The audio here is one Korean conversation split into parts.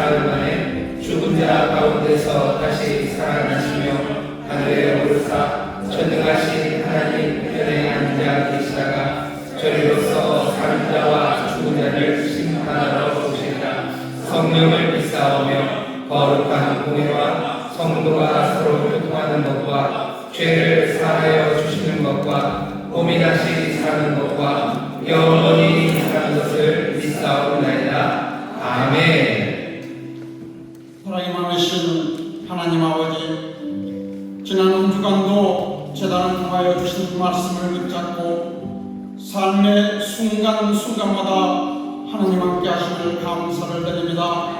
사흘 만에 죽은 자 가운데서 다시 살아나시며 하늘에 오르사 전능하신 하나님 편에 앉아 계시다가 저리로서 사는 자와 죽은 자를 심판하러 오시리라. 성령을 믿사오며 거룩한 공회와 성도가 서로 교통하는 것과 죄를 사하여 주시는 것과 몸이 다시 사는 것과 영원히 사는 것을 믿사오나이다. 아멘. 사랑이 많으신 하나님 아버지, 지난 한 주간도 재단을 통하여 주신 말씀을 붙잡고 삶의 순간순간마다 하나님 함께 하심을 감사를 드립니다.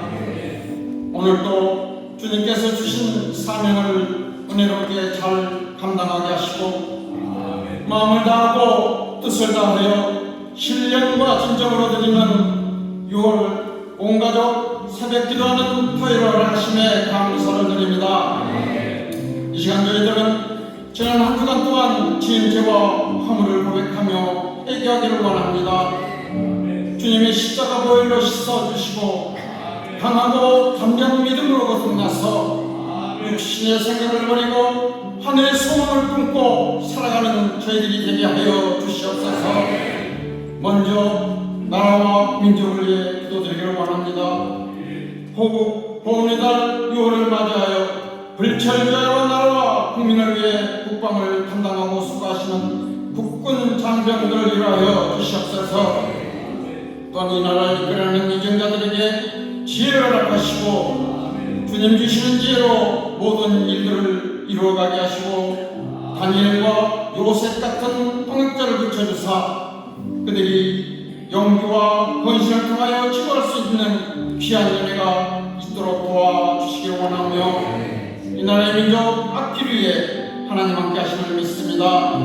오늘도 주님께서 주신 사명을 은혜롭게 잘 감당하게 하시고 마음을 다하고 뜻을 다하여 신령과 진정으로 드리는 6월 온가족 새벽 기도하는 토요일을 하심에 감사를 드립니다. 이 시간 저희들은 지난 한 주간 동안 지은 죄와 허물을 고백하며 회개하기를 원합니다. 주님의 십자가 보혈로 씻어주시고 강하고 담대한 믿음으로 거듭나서 육신의 생각을 버리고 하늘의 소망을 품고 살아가는 저희들이 되게 하여 주시옵소서. 먼저 나라와 민족을 위해 기도드리기를 원합니다. 보훈의 달 6월을 맞이하여 불철저야와 나라와 국민을 위해 국방을 담당하고 수고하시는 국군 장병들을 위하여 주시옵소서. 또한 이 나라를 이끌어가는 이정자들에게 지혜를 허락하시고 주님 주시는 지혜로 모든 일들을 이루어가게 하시고 다니엘과 요셉 같은 통역자를 붙여주사 그들이 용기와 헌신을 통하여 치유할 수 있는 귀한 은혜가 있도록 도와주시길 원하며 이 나라의 민족 앞길 위해 하나님 함께 하심을 믿습니다.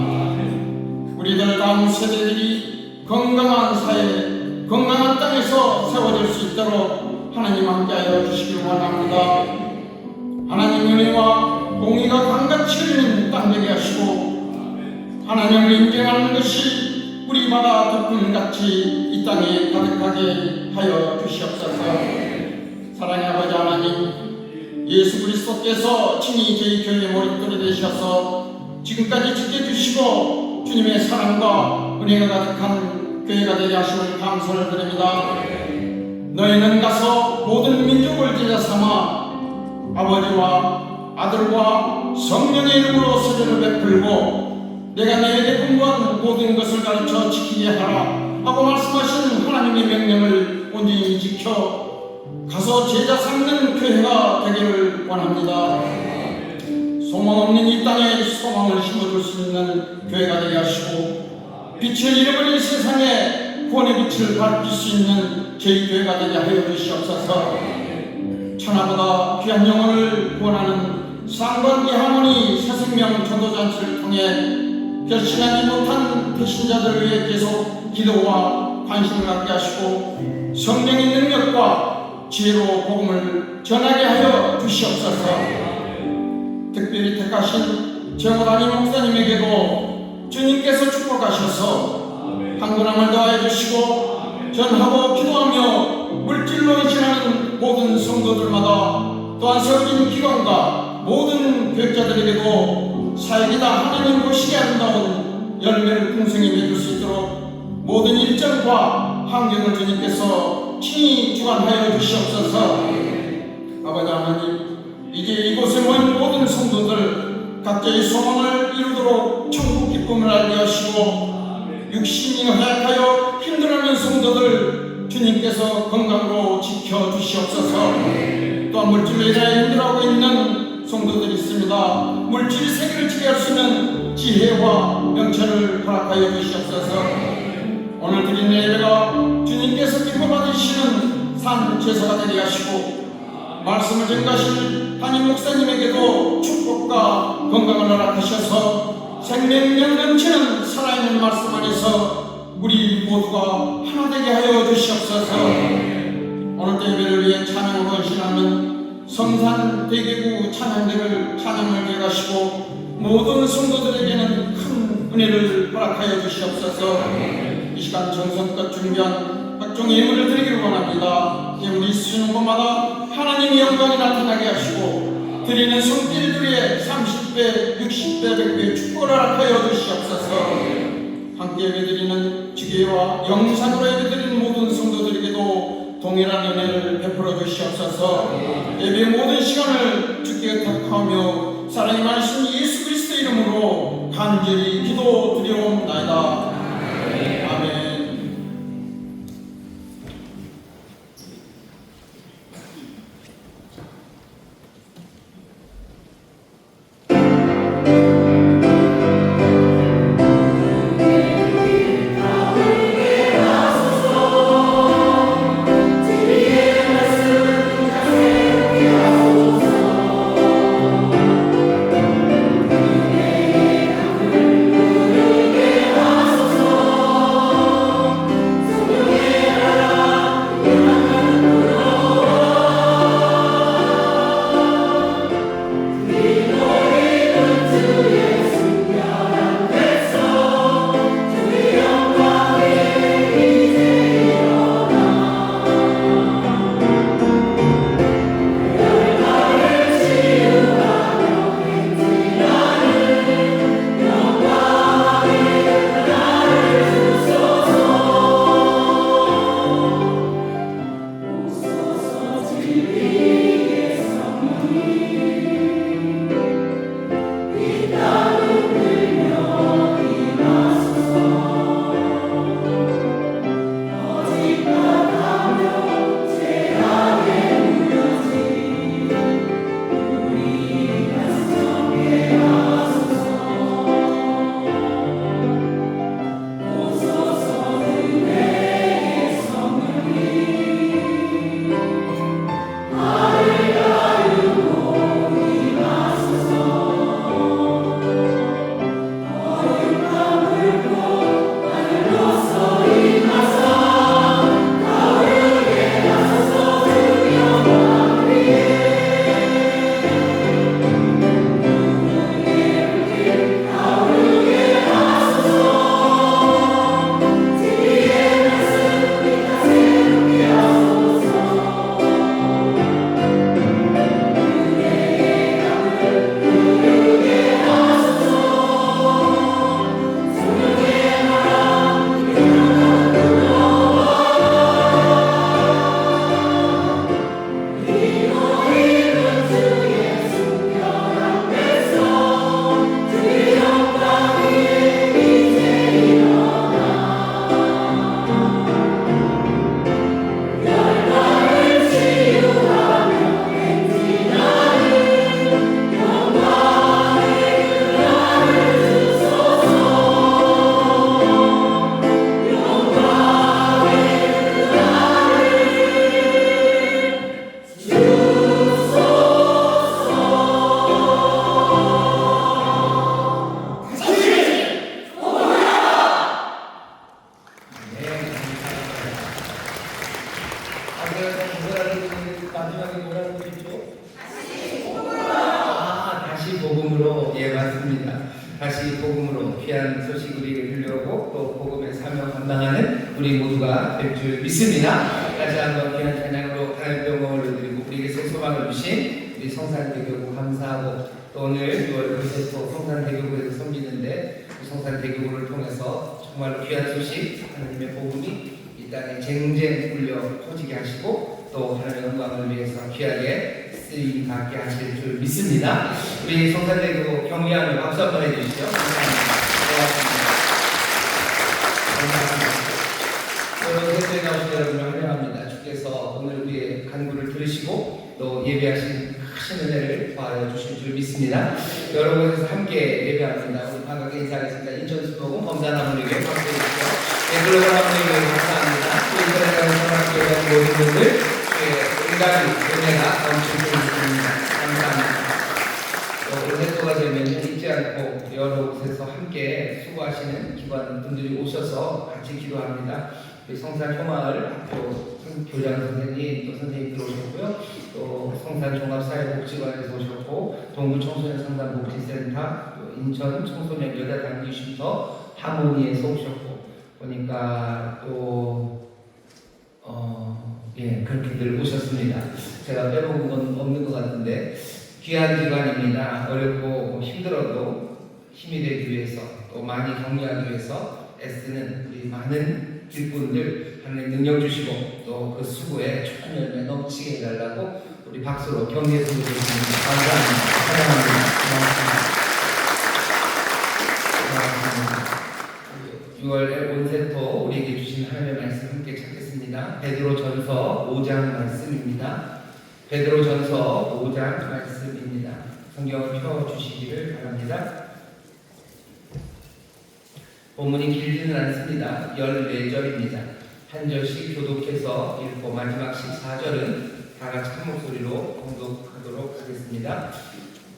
우리들 다음 세대들이 건강한 사회, 건강한 땅에서 세워질 수 있도록 하나님 함께 하여 주시길 원합니다. 하나님 은혜와 공의가 강같이 흐르는 땅 되게 하시고 하나님을 인정하는 것이 우리 바다 덮음같이 이 땅에 가득하게 하여 주시옵소서. 사랑의 아버지 하나님, 예수 그리스도께서 친히 저희 교회의 머릿돌이 되셔서 지금까지 지켜주시고 주님의 사랑과 은혜가 가득한 교회가 되게 하심을 감사를 드립니다. 너희는 가서 모든 민족을 제자 삼아 아버지와 아들과 성령의 이름으로 세례를 베풀고 내가 너희에게 분부한 모든 것을 가르쳐 지키게 하라 하고 말씀하신 하나님의 명령을 온전히 지켜 가서 제자 삼는 교회가 되기를 원합니다. 소망 없는 이 땅에 소망을 심어줄 수 있는 교회가 되게 하시고 빛을 잃어버린 세상에 구원의 빛을 밝힐 수 있는 저희 교회가 되게 하여 주시옵소서. 천하보다 귀한 영혼을 구원하는 상관기 하모니 새생명 전도잔치를 통해 결신하지 못한 배신자들을 위해 계속 기도와 관심을 갖게 하시고 성령의 능력과 지혜로 복음을 전하게 하여 주시옵소서. 특별히 택하신 정호단임 목사님에게도 주님께서 축복하셔서 한분함을 더하여 주시고 전하고 기도하며 물질로 헌신하는 모든 성도들마다 또한 세워진 기관과 모든 교육자들에게도 사역이다 하나님 보시기에 아름다운 열매를 풍성히 맺을 수 있도록 모든 일정과 환경을 주님께서 친히 주관하여 주시옵소서. 아버지 하나님, 이제 이곳에 모인 모든 성도들 각자의 소망을 이루도록 천국 기쁨을 알게 하시고 육신이 허약하여 힘들어하는 성도들 주님께서 건강으로 지켜주시옵소서. 또한 물질로 인하여 힘들어하고 있는 성도들이 있습니다. 물질 세계를 지배할 수 있는 지혜와 명철을 허락하여 주시옵소서. 오늘 드린 예배가 주님께서 기뻐 받으시는 산 제사가 되게 하시고 말씀을 전가하실 담임 목사님에게도 축복과 건강을 허락하셔서 생명력 넘치는 살아있는 말씀 안에서 우리 모두가 하나 되게 하여 주시옵소서. 오늘 예배를 위해 찬양으로 헌신하는 성산 대개구 찬양대를 찬양을 해가시고 모든 성도들에게는 큰 은혜를 허락하여 주시옵소서. 이 시간 정성껏 준비한 각종 예물을 드리기를 원합니다. 예물이 있으시는 곳마다 하나님의 영광이 나타나게 하시고 드리는 손길들의 30배, 60배, 100배 축복을 허락하여 주시옵소서. 함께 예배드리는 지교회와 영상으로 예배드리는 모든 성도들에게도 동일한 은혜를 베풀어 주시옵소서. 예배의 모든 시간을 주께 택하며 사랑의 말씀 예수 그리스도 이름으로 간절히 기도드리옵나이다. 아멘. 마지막에 뭐라고 그랬죠? 다시 복음으로. 예, 맞습니다. 다시 복음으로 귀한 소식 우리에게 들려오고 또 복음의 사명 감당하는 우리 모두가 될 줄 믿습니다. 다시 한번 귀한 찬양으로 하나님께 영광을 올려드리고 우리에게 새 소망을 주신 우리 성산대교구 감사하고 또 오늘 6월 그새 또 성산대교구에서 섬기는데 그 성산대교구를 통해서 정말 귀한 소식 하나님의 복음이 이 땅에 쟁쟁 울려 퍼지게 하시고 또 하나님의 영광을 위해서 귀하게 쓰임 받게 하실 줄 믿습니다. 우리 성산대교구 경의하며 박수 한번 해주시죠. 감사합니다. 고맙습니다. 예배에 나오신 여러분을 환영합니다. 주께서 오늘 우리의 간구를 들으시고 또 예배하신 큰 은혜를 더하여 주실 줄 믿습니다. 여러분께서 함께 예배합니다. 우리 반갑게 인사하겠습니다. 인천수도금 범사나무에게 박수 해주시죠. 글로벌 감독님께 감사합니다. 또 인터넷에서 예배하는 모든 분들 인간의 은혜가 넘칠 줄 믿습니다. 감사합니다. 은혜토가 되면 잊지 않고 여러 곳에서 함께 수고하시는 기관 분들이 오셔서 같이 기도합니다. 성산 효마을 학교 교장 선생님 또 선생님들 오셨고요. 또 성산 종합사회복지관에서 오셨고 동구 청소년 상담복지센터 또 인천 청소년 여자 단기 쉼터 하모니에서 오셨고 보니까 또 그렇게들 오셨습니다. 제가 빼먹은 건 없는 것 같은데 귀한 기관입니다. 어렵고 힘들어도 힘이 되기 위해서 또 많이 격려하기 위해서 애쓰는 우리 많은 일꾼들 하나님 능력 주시고 또 그 수고에 좋은 열매 넘치게 해달라고 우리 박수로 격려해 드리겠습니다. 감사합니다. 사랑합니다. 고맙습니다. 6월 온세토 우리에게 주신 하나님의 말씀 함께 찾겠습니다. 베드로전서 5장 말씀입니다. 베드로전서 5장 말씀입니다. 성경을 펴주시기를 바랍니다. 본문이 길지는 않습니다. 14절입니다. 한 절씩 교독해서 읽고 마지막 14절은 다 같이 한 목소리로 공독하도록 하겠습니다.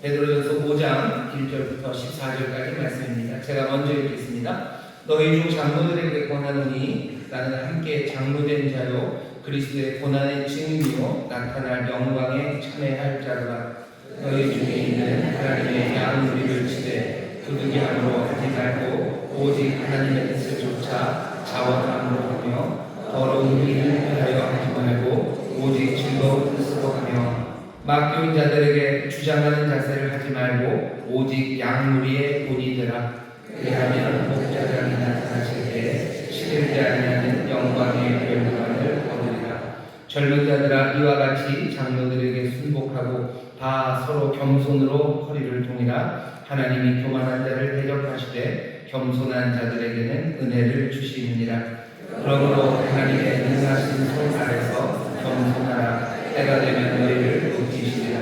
베드로전서 5장 1절부터 14절까지 말씀입니다. 제가 먼저 읽겠습니다. 너희 중 장로들에게 권하노니 나는 함께 장로된 자요 그리스도의 고난의 증인이요 나타날 영광에 참여할 자로라. 너희 중에 있는 하나님의 양무리를 치되 부득이함으로 하지 말고 오직 하나님의 뜻을 쫓아 자원함으로 하며 더러운 일을 위하여 하지 말고 오직 즐거운 뜻으로 하며 맡겨인 자들에게 주장하는 자세를 하지 말고 오직 양무리의 본이 되라. 그리하면 목자장이 나타나실 때 시들지 아니하는 영광의 멸관을 얻으리라. 젊은 자들아 이와 같이 장로들에게 순복하고 다 서로 겸손으로 허리를 동이라. 하나님이 교만한 자를 대적하시되 겸손한 자들에게는 은혜를 주시느니라. 그러므로 하나님의 능하신 손 아래서 겸손하라. 때가 되면 너희를 높이시리라.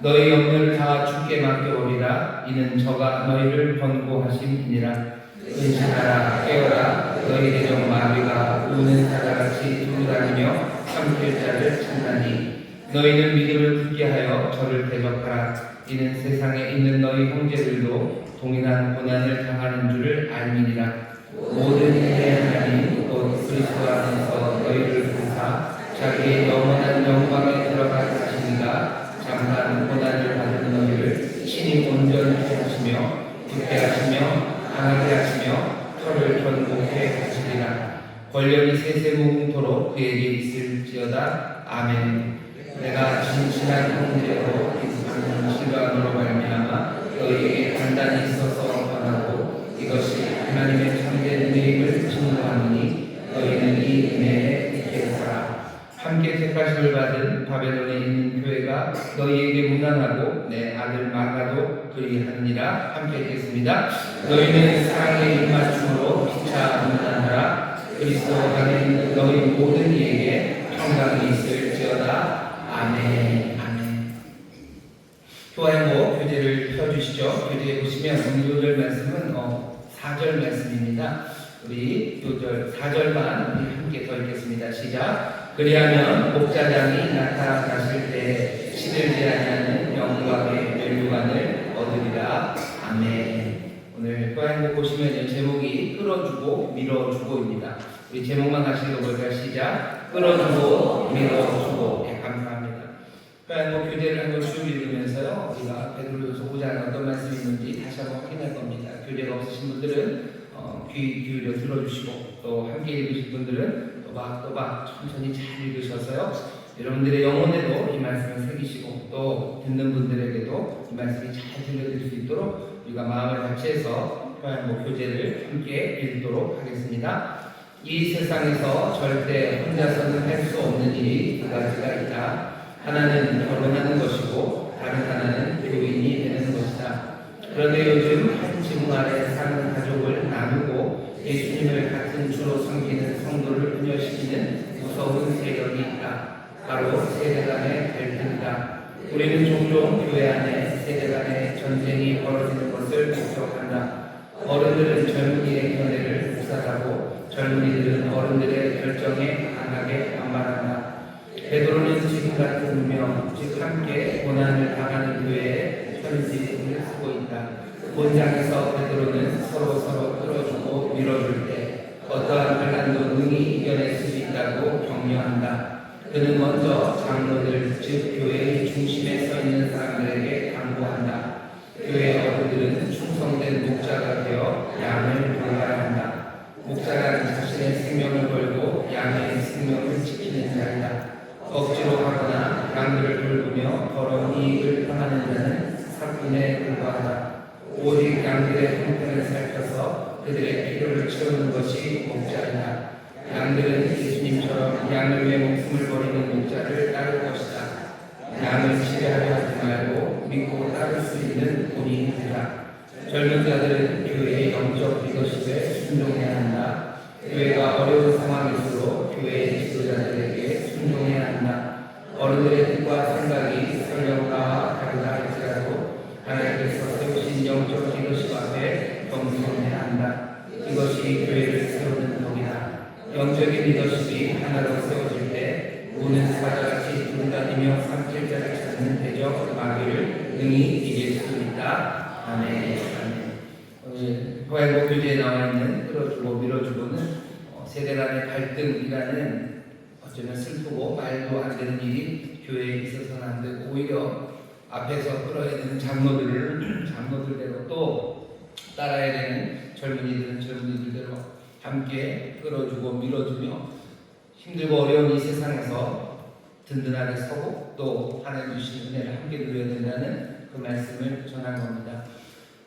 너희 염려를 다 주께 맡겨오리라. 이는 저가 너희를 권고하심이니라. 은신하라 깨어라. 너희 대적 마귀가 우는 사자같이 두루 다니며 삼킬 자를 찾나니 너희는 믿음을 굳게 하여 저를 대적하라. 이는 세상에 있는 너희 형제들도 동일한 고난을 당하는 줄을 알미니라. 모든 일의 하나님 곧 그리스도 안에서 너희를 부사 자기의 영원한 영광에 들어갈 하시니가 잠깐 고난을 받은 너희를 친히 온전케 하시며 굳게 하시며 강하게 하시며 털을 견고케 하시리라. 권력이 세세무궁토록 그에게 있을지어다. 아멘. 내가 진실한 형제로 기습하는 신랑으로 말미암아 너희에게 단단히 있어서 권하고 이것이 하나님의 참된 은혜임을 증거하노니 너희는 이 은혜에 있게 살아. 함께 택하심을 받은 바벨론에 있는 교회가 너희에게 무난하고 내 아들 마가도 그리하느니라. 함께 읽겠습니다. 너희는 사랑의 입맞춤으로 피차 무난하라. 그리스도 안에 있는 너희 모든 이에게 평강이 있을지어다. 아멘. 아멘. 교회모 교재를 펴주시죠. 교재에 보시면 오늘 6절 말씀은 4절 말씀입니다. 우리 4절만 우리 함께 더 읽겠습니다. 시작. 그리하면 목자장이 나타나실 때 시들지 아니하는 영광의 멸류관을 얻으리라. 아멘. 오늘 교회모 보시면 제목이 끌어주고 밀어주고입니다. 우리 제목만 같이 읽어볼까요? 시작. 끌어주고 밀어주고. 감사합니다. 교회모 교재를 한번 쭉 읽으면서요 우리가 베드로전서 5장에 어떤 말씀이 있는지 다시 한번 확인할 겁니다. 교재가 없으신 분들은 귀 기울여 들어주시고 또 함께 읽으실 분들은 또박또박 천천히 잘 읽으셔서요 여러분들의 영혼에도 이 말씀을 새기시고 또 듣는 분들에게도 이 말씀이 잘 들려드릴 수 있도록 우리가 마음을 같이해서 교회모 교재를 함께 읽도록 하겠습니다. 이 세상에서 절대 혼자서는 할 수 없는 일이 두 가지가 있다. 하나는 결혼하는 것이고 다른 하나는 교인이 되는 것이다. 그런데 요즘 한 지붕 아래 사는 가족을 나누고 예수님을 같은 주로 섬기는 성도를 분열시키는 무서운 세력이 있다. 바로 세대 간의 갈등이다. 우리는 종종 교회 안에 세대 간의 전쟁이 벌어지는 것을 목격한다. 어른들은 젊은이의 견해를 묵살하고 젊은이들은 어른들의 결정에 강하게 반발한다. 베드로는 지금 같은 운명, 즉 함께 고난을 당하는 교회에 편지를 쓰고 있다. 본장에서 베드로는 서로 끌어주고 밀어줄 때 어떠한 반란도 능히 이겨낼 수 있다고 격려한다. 그는 먼저 장로들, 즉 교회의 중심에 서 있는 사람들에게 당부한다. 교회 어른들은 충성된 목자가 되어 양을 돌봐야 한다. 목자가 자신의 생명을 걸고 양의 생명을 지켜 보며 더러운 이익을 당하는 자는 사꾼에 불과하다. 오직 양들의 형편을 살펴서 그들의 필요를 채우는 것이 목자이다. 양들은 예수님처럼 양을 위해 목숨을 버리는 목자를 따를 것이다. 양을 지배하려 하지 말고 믿고 따를 수 있는 본인이 되라. 젊은 자들은 교회의 영적 리더십에 순종해야 한다. 교회가 어려운 상황일수록 교회의 지도자들에게 순종해야 한다. 어른들의 뜻과 생각이 설령과 다르다 할지라도 하나님께서 세우신 영적 리더십 앞에 겸손해야 한다. 이것이 교회를 세우는 법이다. 영적인 리더십이 하나로 세워질 때 모든 사자같이 분단이며 삼킬자를 찾는 대적 마귀를 능히 이길 수 있다. 아멘. 오늘 호양고 교재에 나와 있는 끌어주고 밀어주고는 세대 간의 갈등이라는 어쩌면 슬프고 말도 안 되는 일이 교회에 있어서는 안 되고 오히려 앞에서 끌어야 되는 장로들대로 또 따라야 되는 젊은이들은 젊은이들대로 함께 끌어주고 밀어주며 힘들고 어려운 이 세상에서 든든하게 서고 또 하나님 주신 은혜를 함께 누려야 된다는 그 말씀을 전한 겁니다.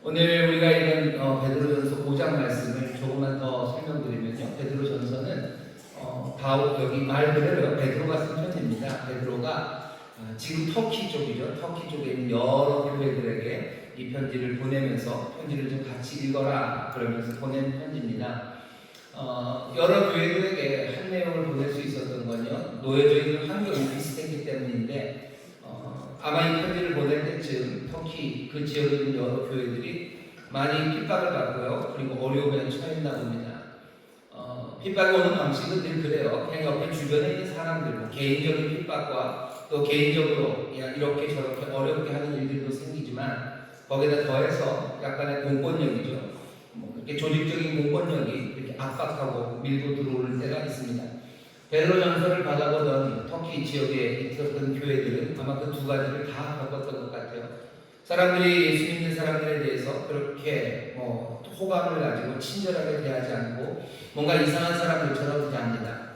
오늘 우리가 읽은 베드로전서 5장 말씀을 조금만 더 설명드리면요. 베드로전서는 여기 말 그대로 베드로가 쓴 편지입니다. 베드로가 지금 터키 쪽이죠. 터키 쪽에 있는 여러 교회들에게 이 편지를 보내면서 편지를 좀 같이 읽어라 그러면서 보낸 편지입니다. 여러 교회들에게 한 내용을 보낼 수 있었던 건요. 놓여져 있는 환경이 비슷했기 때문인데 아마 이 편지를 보낼 때쯤 터키 그 지역에 있는 여러 교회들이 많이 핍박을 받고요. 그리고 어려움에 처했나 봅니다. 핍박이 오는 방식은 늘 그래요. 그냥 옆에 주변에 있는 사람들, 뭐 개인적인 핍박과 또 개인적으로 이렇게 저렇게 어렵게 하는 일들도 생기지만 거기다 더해서 약간의 공권력이죠. 이렇게 조직적인 공권력이 이렇게 압박하고 밀고 들어오는 때가 있습니다. 베드로 전서를 받아보던 터키 지역에 있었던 교회들은 아마 그 두 가지를 다 겪었던 것 같아요. 사람들이 예수 믿는 사람들에 대해서 그렇게 호감을 가지고 친절하게 대하지 않고 뭔가 이상한 사람들처럼 대합니다.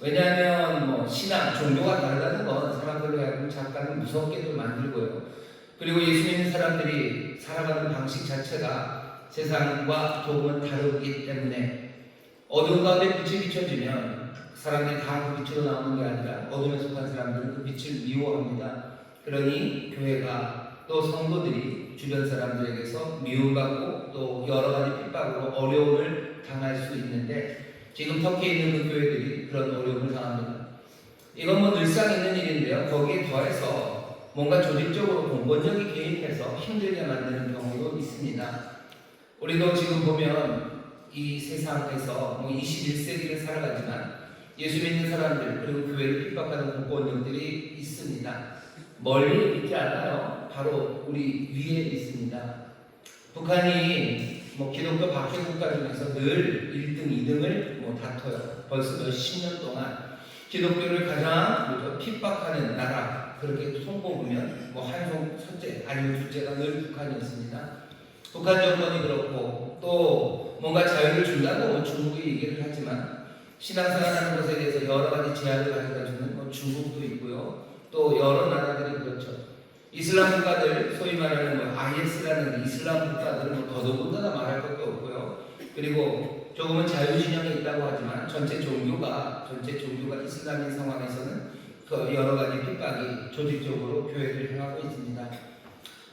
왜냐하면 신앙, 종교가 다르다는 건 사람들로 하여금 잠깐 무섭게도 만들고요. 그리고 예수 믿는 사람들이 살아가는 방식 자체가 세상과 조금은 다르기 때문에 어두운 가운데 빛이 비춰지면 사람들이 다 그 빛으로 나오는 게 아니라 어둠에 속한 사람들은 그 빛을 미워합니다. 그러니 교회가 또 성도들이 주변 사람들에게서 미움받고 또 여러 가지 핍박으로 어려움을 당할 수 있는데 지금 터키에 있는 그 교회들이 그런 어려움을 당합니다. 이건 늘상 있는 일인데요. 거기에 더해서 뭔가 조직적으로 공권력이 개입해서 힘들게 만드는 경우도 있습니다. 우리도 지금 보면 이 세상에서 21세기를 살아가지만 예수 믿는 사람들 그리고 교회를 핍박하는 공권력들이 있습니다. 멀리 있지 않아요. 바로 우리 위에 있습니다. 북한이 기독교 박해 국가 중에서 늘 1등, 2등을 다퉈요. 벌써 몇십 년 동안 기독교를 가장 핍박하는 나라 그렇게 손꼽으면 한송 첫째 아니면 둘째가 늘 북한이었습니다. 북한 정권이 그렇고 또 뭔가 자유를 준다고 중국이 얘기를 하지만 신앙생활하는 것에 대해서 여러 가지 제한을 가져다주는 중국도 있고요. 또 여러 나라들이 그렇죠. 이슬람 국가들, 소위 말하는 IS라는 이슬람 국가들은 더더군다나 말할 것도 없고요. 그리고 조금은 자유진영에 있다고 하지만 전체 종교가 이슬람인 상황에서는 그 여러 가지 핍박이 조직적으로 교회를 향하고 있습니다.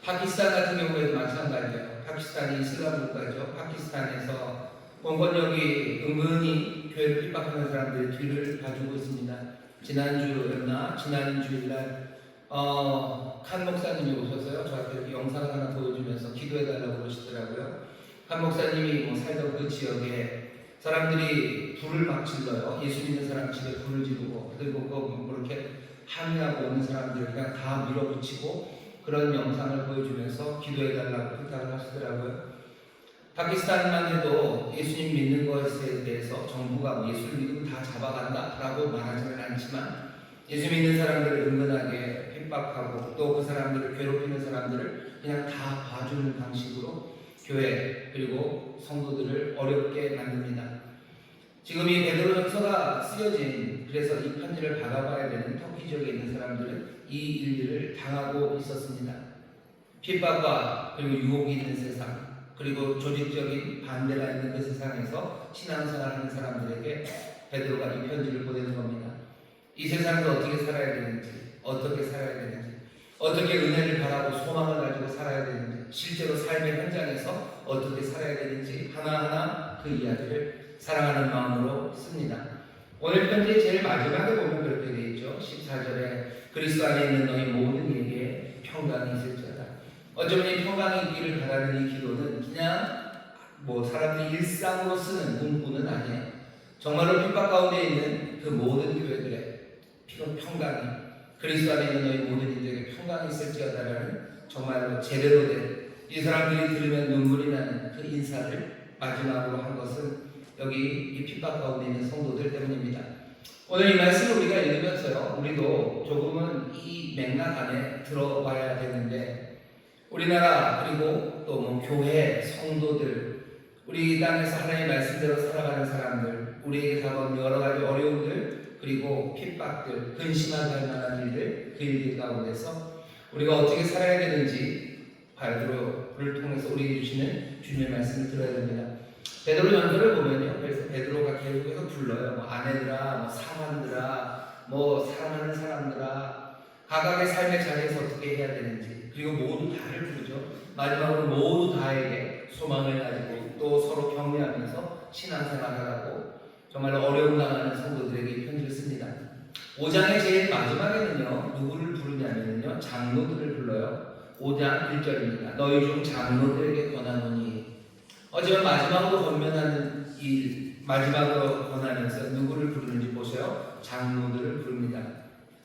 파키스탄 같은 경우에도 마찬가지예요. 파키스탄이 이슬람 국가죠. 파키스탄에서 공권력이 은근히 교회를 핍박하는 사람들의 뒤를 봐주고 있습니다. 지난주일날 칸 목사님이 오셔서요. 저한테 영상을 하나 보여주면서 기도해달라고 그러시더라고요. 칸 목사님이 살던 그 지역에 사람들이 불을 막 질러요. 예수 믿는 사람 집에 불을 지르고 그리고 그렇게 항의하고 오는 사람들을 그냥 다 밀어붙이고 그런 영상을 보여주면서 기도해달라고 부탁을 하시더라고요. 파키스탄만 해도 예수님 믿는 것에 대해서 정부가 예수를 믿으면 다 잡아간다 라고 말하지는 않지만 예수 믿는 사람들을 은근하게 핍박하고 또 그 사람들을 괴롭히는 사람들을 그냥 다 봐주는 방식으로 교회 그리고 성도들을 어렵게 만듭니다. 지금 이 베드로전서가 쓰여진, 그래서 이 편지를 받아봐야 되는 터키 지역에 있는 사람들은 이 일들을 당하고 있었습니다. 핍박과 그리고 유혹이 있는 세상, 그리고 조직적인 반대가 있는 그 세상에서 신앙생활하는 사람들에게 베드로가 이 편지를 보내는 겁니다. 이 세상에서 어떻게 살아야 되는지, 어떻게 살아야 되는지, 어떻게 은혜를 바라고 소망을 가지고 살아야 되는지, 실제로 삶의 현장에서 어떻게 살아야 되는지 하나하나 그 이야기를 사랑하는 마음으로 씁니다. 오늘 편지의 제일 마지막에 보면 그렇게 되어 있죠. 14절에 그리스도 안에 있는 너희 모든 이에게 평강이 있을지어다. 어쩌면 이 평강이 있기를 바라는 이 기도는 그냥 사람들이 일상으로 쓰는 문구는 아니에요. 정말로 핍박 가운데 있는 그 모든 교회들의 평강이, 그리스도 안에 있는 너희 모든 이들에게 평강이 있을지어다라는 정말로 제대로 된, 이 사람들이 들으면 눈물이 나는 그 인사를 마지막으로 한 것은 여기 이 핍박 가운데 있는 성도들 때문입니다. 오늘 이 말씀을 우리가 읽으면서요, 우리도 조금은 이 맥락 안에 들어봐야 되는데, 우리나라 그리고 또 교회 성도들, 우리 땅에서 하나님의 말씀대로 살아가는 사람들, 우리에게 다가온 여러 가지 어려움들, 그리고 핍박들, 근심하게 할 만한 일들, 그 일들 가운데서 우리가 어떻게 살아야 되는지 베드로를 통해서 우리에게 주시는 주님의 말씀을 들어야 됩니다. 베드로 전서를 보면요, 그래서 베드로가 계속해서 불러요. 아내들아, 사람들아, 사랑하는 사람들아, 각각의 삶의 자리에서 어떻게 해야 되는지, 그리고 모두 다를 부르죠. 마지막으로 모두 다에게 소망을 가지고 또 서로 격려하면서 신앙생활하라고 정말 어려움 당하는 성도들에게 편지를 씁니다. 5장의 제일 마지막에는요, 누구를 부르냐면요, 장로들을 불러요. 5장 1절입니다. 너희 중 장로들에게 권하노니. 어쩌면 마지막으로 권면하는 일, 마지막으로 권하면서 누구를 부르는지 보세요. 장로들을 부릅니다.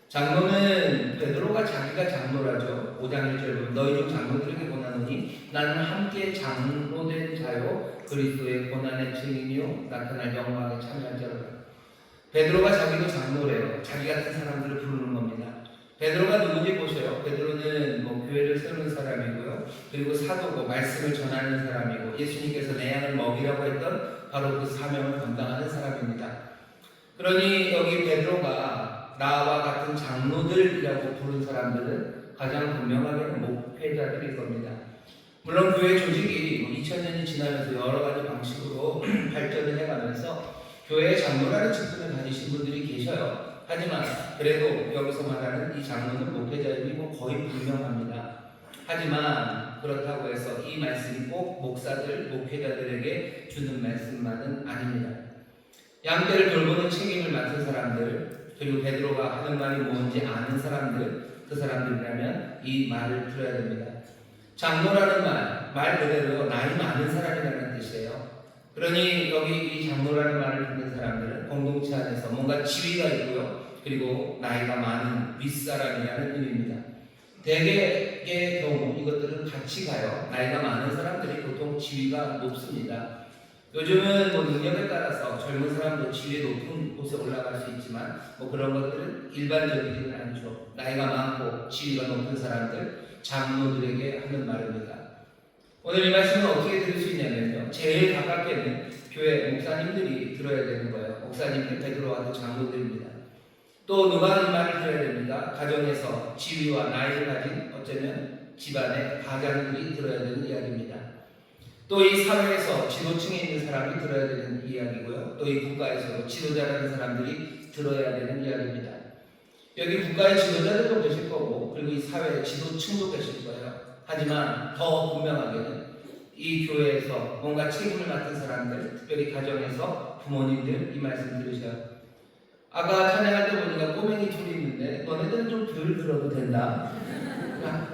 장로는 베드로가 자기가 장로라죠. 5장 1절 보면 너희 중 장로들에게 권하노니 나는 함께 장로된 자요 그리스도의 고난의 증인이요 나타날 영광에 참여한 자로다. 베드로가 자기도 장로래요. 자기 같은 사람들을 부르는 겁니다. 베드로가 누군지 보세요. 베드로는 교회를 세우는 사람이고요. 그리고 사도고 말씀을 전하는 사람이고 예수님께서 내 양을 먹이라고 했던 바로 그 사명을 감당하는 사람입니다. 그러니 여기 베드로가 나와 같은 장로들이라고 부른 사람들은 가장 분명하게는 목회자들일 겁니다. 물론 교회 조직이 2000년이 지나면서 여러 가지 방식으로 발전을 해가면서 교회의 장로라는 직분을 가지신 분들이 계셔요. 하지만 그래도 여기서 말하는 이 장로는 목회자임이 거의 분명합니다. 하지만 그렇다고 해서 이 말씀이 꼭 목사들, 목회자들에게 주는 말씀만은 아닙니다. 양떼를 돌보는 책임을 맡은 사람들, 그리고 베드로가 하는 말이 뭔지 아는 사람들, 그 사람들이라면 이 말을 들어야 됩니다. 장로라는 말 그대로 나이 많은 사람이라는 뜻이에요. 그러니 여기 이 장로라는 말을 듣는 사람들은 공동체 안에서 뭔가 지위가 있고요. 그리고 나이가 많은 윗사람이라는 의미입니다. 대개의 경우 이것들은 같이 가요. 나이가 많은 사람들이 보통 지위가 높습니다. 요즘은 능력에 따라서 젊은 사람도 지위 높은 곳에 올라갈 수 있지만 그런 것들은 일반적이지는 않죠. 나이가 많고 지위가 높은 사람들, 장로들에게 하는 말입니다. 오늘 이 말씀은 어떻게 들을 수 있냐면요, 제일 가깝게는 교회 목사님들이 들어야 되는 거예요. 목사님들, 베드로와 장로들입니다. 또 누가 이 말을 들어야 됩니다. 가정에서 지위와 나이를 가진 어쩌면 집안의 가장들이 들어야 되는 이야기입니다. 또 이 사회에서 지도층에 있는 사람이 들어야 되는 이야기고요. 또 이 국가에서도 지도자라는 사람들이 들어야 되는 이야기입니다. 여기 국가의 지도자들도 계실 거고, 그리고 이 사회의 지도층도 계실 거예요. 하지만 더 분명하게는 이 교회에서 뭔가 책임을 맡은 사람들, 특별히 가정에서 부모님들 이 말씀 들으셔요. 아까 찬양할 때 보니까 꼬맹이 둘이 있는데 너네들은 좀 덜 들어도 된다.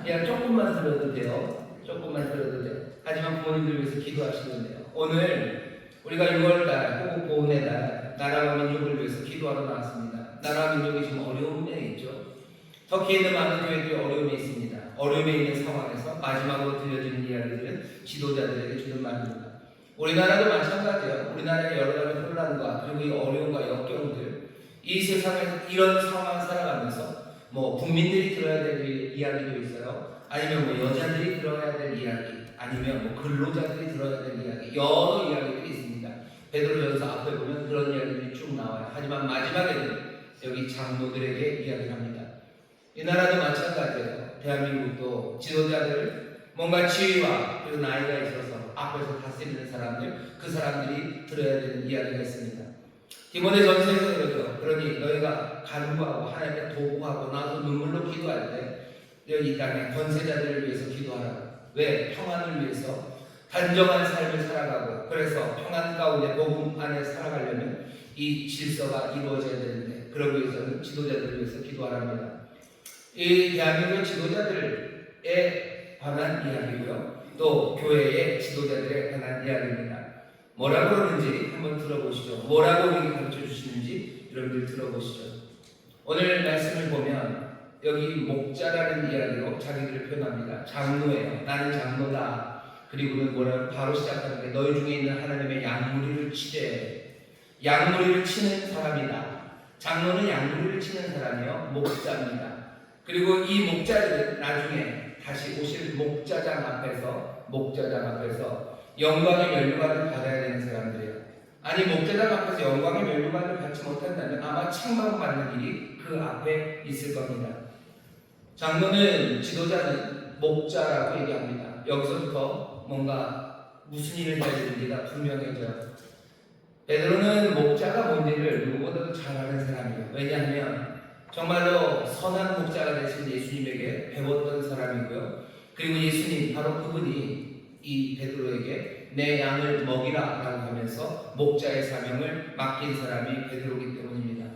그냥 조금만 들어도 돼요. 조금만 들어도 돼. 하지만 부모님들 위해서 기도하시는데요. 오늘 우리가 6월달 혹은 보훈의 달 나라와 민족을 위해서 기도하러 나왔습니다. 나라와 민족이 지금 어려움에 있죠. 터키에 있는 많은 교회들이 어려움에 있습니다. 어려움에 있는 상황에서 마지막으로 들려지는 이야기들은 지도자들에게 주는 말입니다. 우리나라도 마찬가지예요. 우리나라의 여러 가지 혼란과 그리고 이 어려움과 역경들, 이 세상에서 이런 상황을 살아가면서 국민들이 들어야 될 이야기도 있어요. 아니면 여자들이 들어야 될 이야기, 아니면 근로자들이 들어야 될 이야기, 여러 이야기들이 있습니다. 베드로전서 앞에 보면 그런 이야기들이 쭉 나와요. 하지만 마지막에는 여기 장로들에게 이야기를 합니다. 이 나라도 마찬가지예요. 대한민국도 지도자들, 뭔가 지위와 그리고 나이가 있어서 앞에서 다스리는 사람들, 그 사람들이 들어야 되는 이야기가 있습니다. 디모데전서에서 그러죠. 그러니 너희가 간구하고 하나님께 도구하고 나도 눈물로 기도할 때 여기 이 땅에 권세자들을 위해서 기도하라. 왜? 평안을 위해서 단정한 삶을 살아가고, 그래서 평안 가운데 복음 안에 살아가려면 이 질서가 이루어져야 되는데, 그러기 위해서는 지도자들을 위해서 기도하랍니다. 이 대한민국 지도자들에 관한 이야기고요, 또 교회의 지도자들에 관한 이야기입니다. 뭐라고 그러는지 한번 들어보시죠. 뭐라고 우리에게 가르쳐 주시는지 여러분들 들어보시죠. 오늘 말씀을 보면 여기 목자라는 이야기로 자기들을 표현합니다. 장로예요. 나는 장로다. 그리고는 뭐라고 바로 시작하는 게 너희 중에 있는 하나님의 양무리를 치되, 양무리를 치는 사람이다. 장로는 양무리를 치는 사람이요, 목자입니다. 그리고 이 목자들은 나중에 다시 오실 목자장 앞에서 영광의 면류관을 받아야 되는 사람들이에요. 아니, 목자장 앞에서 영광의 면류관을 받지 못한다면 아마 책망받는 일이 그 앞에 있을 겁니다. 장로는, 지도자는 목자라고 얘기합니다. 여기서부터 뭔가 무슨 일을 해야 되는지가 분명해져요. 베드로는 목자가 뭔지를 누구보다도 잘 아는 사람이에요. 왜냐하면 정말로 선한 목자가 되신 예수님에게 배웠던 사람이고요. 그리고 예수님, 바로 그분이 이 베드로에게 내 양을 먹이라 라고 하면서 목자의 사명을 맡긴 사람이 베드로이기 때문입니다.